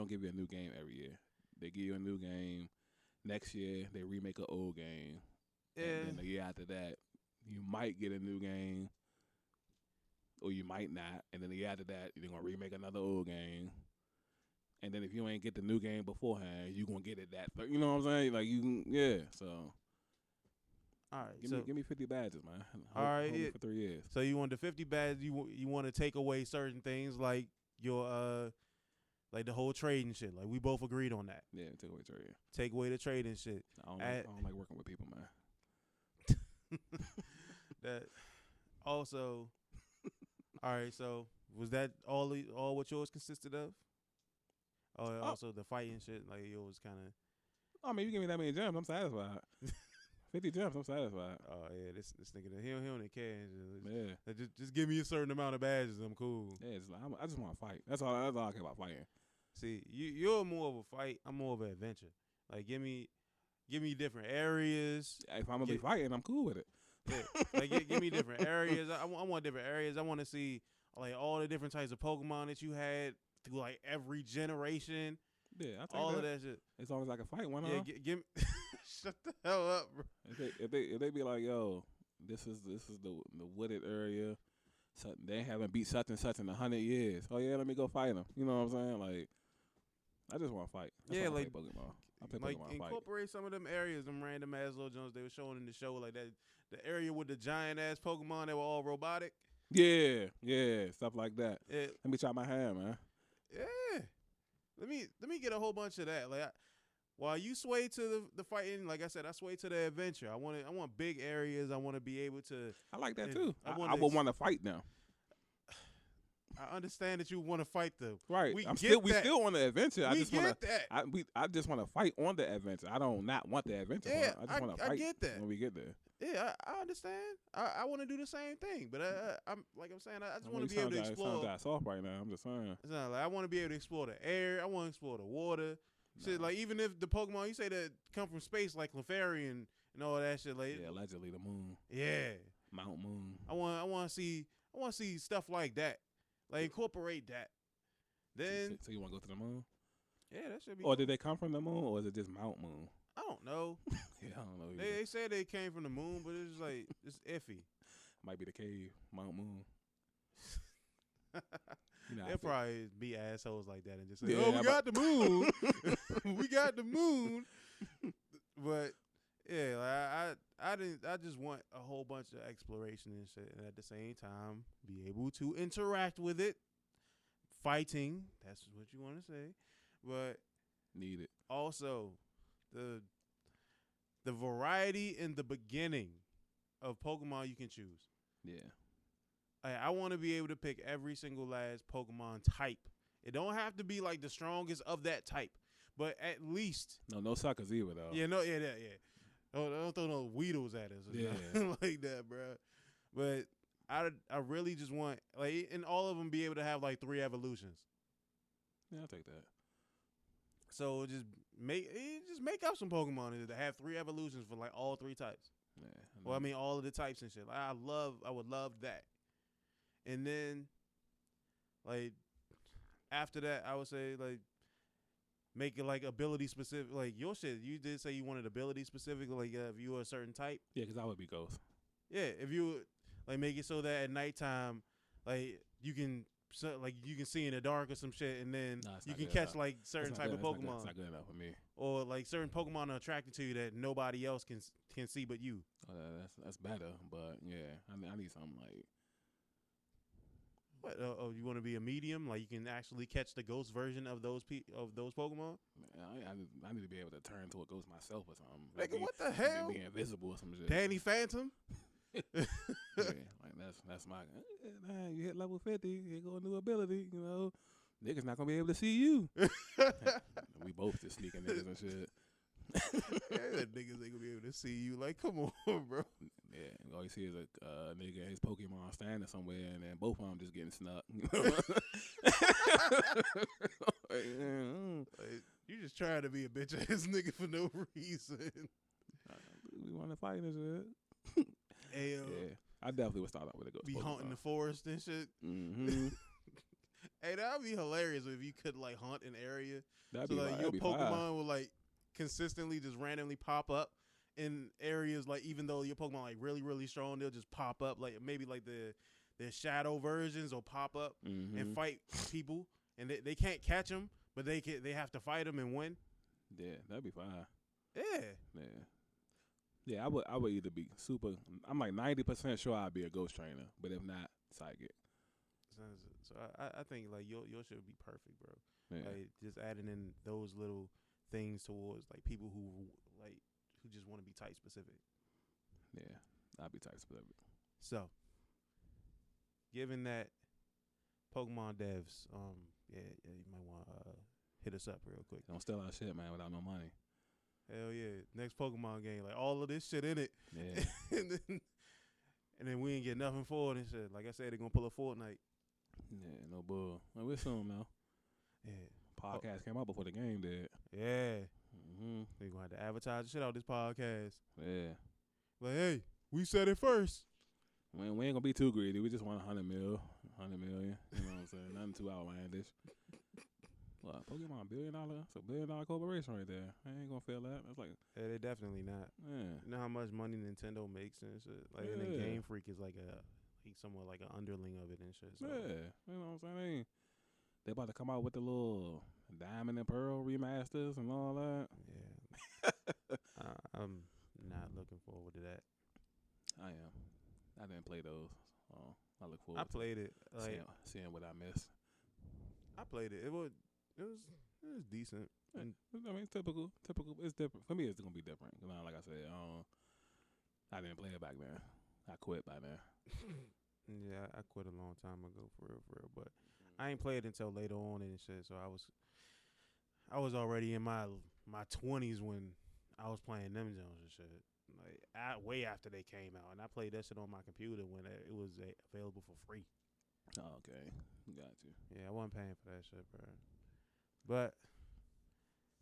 give you a new game every year. They give you a new game. Next year, they remake an old game. Yeah. And then the year after that, you might get a new game, or you might not. And then the year after that, you're going to remake another old game. And then if you ain't get the new game beforehand, you're going to get it that. You know what I'm saying? Like, you can, yeah, so. All right. Give me 50 badges, man. Hold me for 3 years. So you want the 50 badges, you want to take away certain things like your, like the whole trading shit. Like, we both agreed on that. Yeah, take away trading. Take away the trading shit. I don't like working with people, man. That also, all right, so was that all what yours consisted of? Oh, also the fighting shit, like it was kind of. I mean, you give me that many gems, I'm satisfied. 50 gems, I'm satisfied. Oh yeah, this nigga, he don't care. Just give me a certain amount of badges, I'm cool. Yeah, I just want to fight. That's all I care about, fighting. See, you're more of a fight. I'm more of an adventure. Like give me different areas. If I'm gonna be fighting, I'm cool with it. Yeah, like give me different areas. I want different areas. I want to see like all the different types of Pokemon that you had through like every generation. Yeah, I think all of that shit. As long as I can fight one, Yeah, give me shut the hell up, bro. If they be like, yo, this is the wooded area. So they haven't beat such and such in 100 years. Oh yeah, let me go fight them. You know what I'm saying? Like, I just want to fight. That's why I play Pokemon. I play like Pokemon incorporate some of them areas, them random ass little Jones they were showing in the show, like that the area with the giant ass Pokemon that were all robotic. Yeah, stuff like that. Yeah. Let me try my hand, man. Yeah. Let me get a whole bunch of that. Like, while you sway to the fighting, like I said, I sway to the adventure. I want big areas. I want to be able to. I like that too. I would want to fight now. I understand that you want to fight them. Right. We still want the adventure. I just want to fight on the adventure. I don't not want the adventure. Yeah, I just want to fight. I get that when we get there. Yeah, I understand. I want to do the same thing, but I'm saying I just want to be able to explore. Sound soft right now. I'm just saying. It's not like I want to be able to explore the air. I want to explore the water. Shit, like even if the Pokemon you say that come from space, like Clefairy and all that shit, like allegedly the moon. Yeah, Mount Moon. I want to see stuff like that. Like incorporate that. Then so you want to go to the moon? Yeah, that should be. Or did they come from the moon, or is it just Mount Moon? I don't know. Yeah, I don't know. They said they came from the moon, but it's like it's iffy. Might be the cave, Mount Moon. They'll probably be assholes like that and just say, "Oh, we got the moon, we got the moon." But yeah, like I just want a whole bunch of exploration and shit, and at the same time be able to interact with it, fighting. That's what you want to say, but need it also the variety in the beginning of Pokemon you can choose. Yeah. I want to be able to pick every single last Pokemon type. It don't have to be like the strongest of that type, but at least no suckers either though. Yeah, yeah. Don't throw no Weedles at us or like that, bro. But I really just want like, and all of them be able to have like 3 evolutions. Yeah, I'll take that. So just make up some Pokemon that have 3 evolutions for like all 3 types. Yeah. Well, I mean all of the types and shit. Like, I would love that. And then, like, after that, I would say, like, make it, like, ability specific. Like, your shit, you did say you wanted ability specific, like, if you were a certain type. Yeah, because I would be Ghost. Yeah, if you, like, make it so that at nighttime, like, you can see in the dark or some shit, and then you can catch, like, certain type of Pokemon. That's not good enough for me. Or, like, certain Pokemon are attracted to you that nobody else can see but you. That's better, but, yeah, I need something, like... What? You want to be a medium? Like you can actually catch the ghost version of those Pokemon? I need to be able to turn to a ghost myself or something. Like, what the hell? Be invisible or some shit. Danny Phantom? Yeah, like that's my. You hit level 50, here go a new ability. You know, niggas not gonna be able to see you. We both just sneaking niggas and shit. Yeah, niggas ain't gonna be able to see you. Like, come on, bro. Yeah, all you see is a nigga and his Pokemon standing somewhere, and then both of them just getting snuck. Like, you just trying to be a bitch ass nigga for no reason. We want to fight and shit. Yeah, I definitely would start out with a ghost. Be Pokemon. Hunting the forest and shit. Mm-hmm. Hey, that'd be hilarious if you could like hunt an area. That'd so be like your Pokemon will like consistently just randomly pop up in areas, like even though your Pokemon like really really strong, they'll just pop up, like maybe like the shadow versions will pop up and fight people, and they can't catch them, but they have to fight them and win. Yeah, that'd be fine. Yeah, I would either be super. I'm like 90% sure I'd be a ghost trainer, but if not, psychic. So I think like your should be perfect, bro. Yeah. Like just adding in those little things towards like people who just want to be type specific. Yeah, I'd be type specific. So, given that Pokemon devs, you might want to hit us up real quick. Don't steal our shit, man, without no money. Hell yeah! Next Pokemon game, like all of this shit in it. Yeah. and then we ain't get nothing for it and shit. Like I said, they're gonna pull a Fortnite. Yeah, no bull. Like, we're soon now. Yeah. Podcast came out before the game did. Yeah. They're gonna have to advertise the shit out this podcast. Yeah. Like, hey, we said it first. We ain't gonna be too greedy. We just want 100 million. You know what I'm saying? Nothing too outlandish. What, Pokemon $1 billion? It's $1 billion corporation right there. I ain't gonna feel that. That's like, Yeah, they definitely not. yeah. You know how much money Nintendo makes and shit. Like, and then Game Freak is like somewhat like an underling of it and shit. So. Yeah, you know what I'm saying? They about to come out with the little Diamond and Pearl remasters and all that. Yeah, I'm not looking forward to that. I am. I didn't play those. I look forward. I played it. Like seeing what I missed. I played it. It was decent. I mean, it's typical. It's different for me. It's gonna be different. You know, like I said, I didn't play it back then. I quit by then. Yeah, I quit a long time ago for real. But I ain't played it until later on and shit. So I was already in my 20s when I was playing them Jones and shit. Like way after they came out, and I played that shit on my computer when it was available for free. Oh, okay, got you. Yeah, I wasn't paying for that shit, bro. But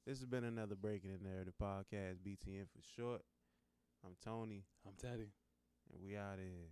this has been another Breaking in Narrative podcast, BTN for short. I'm Tony. I'm Teddy. And we out here.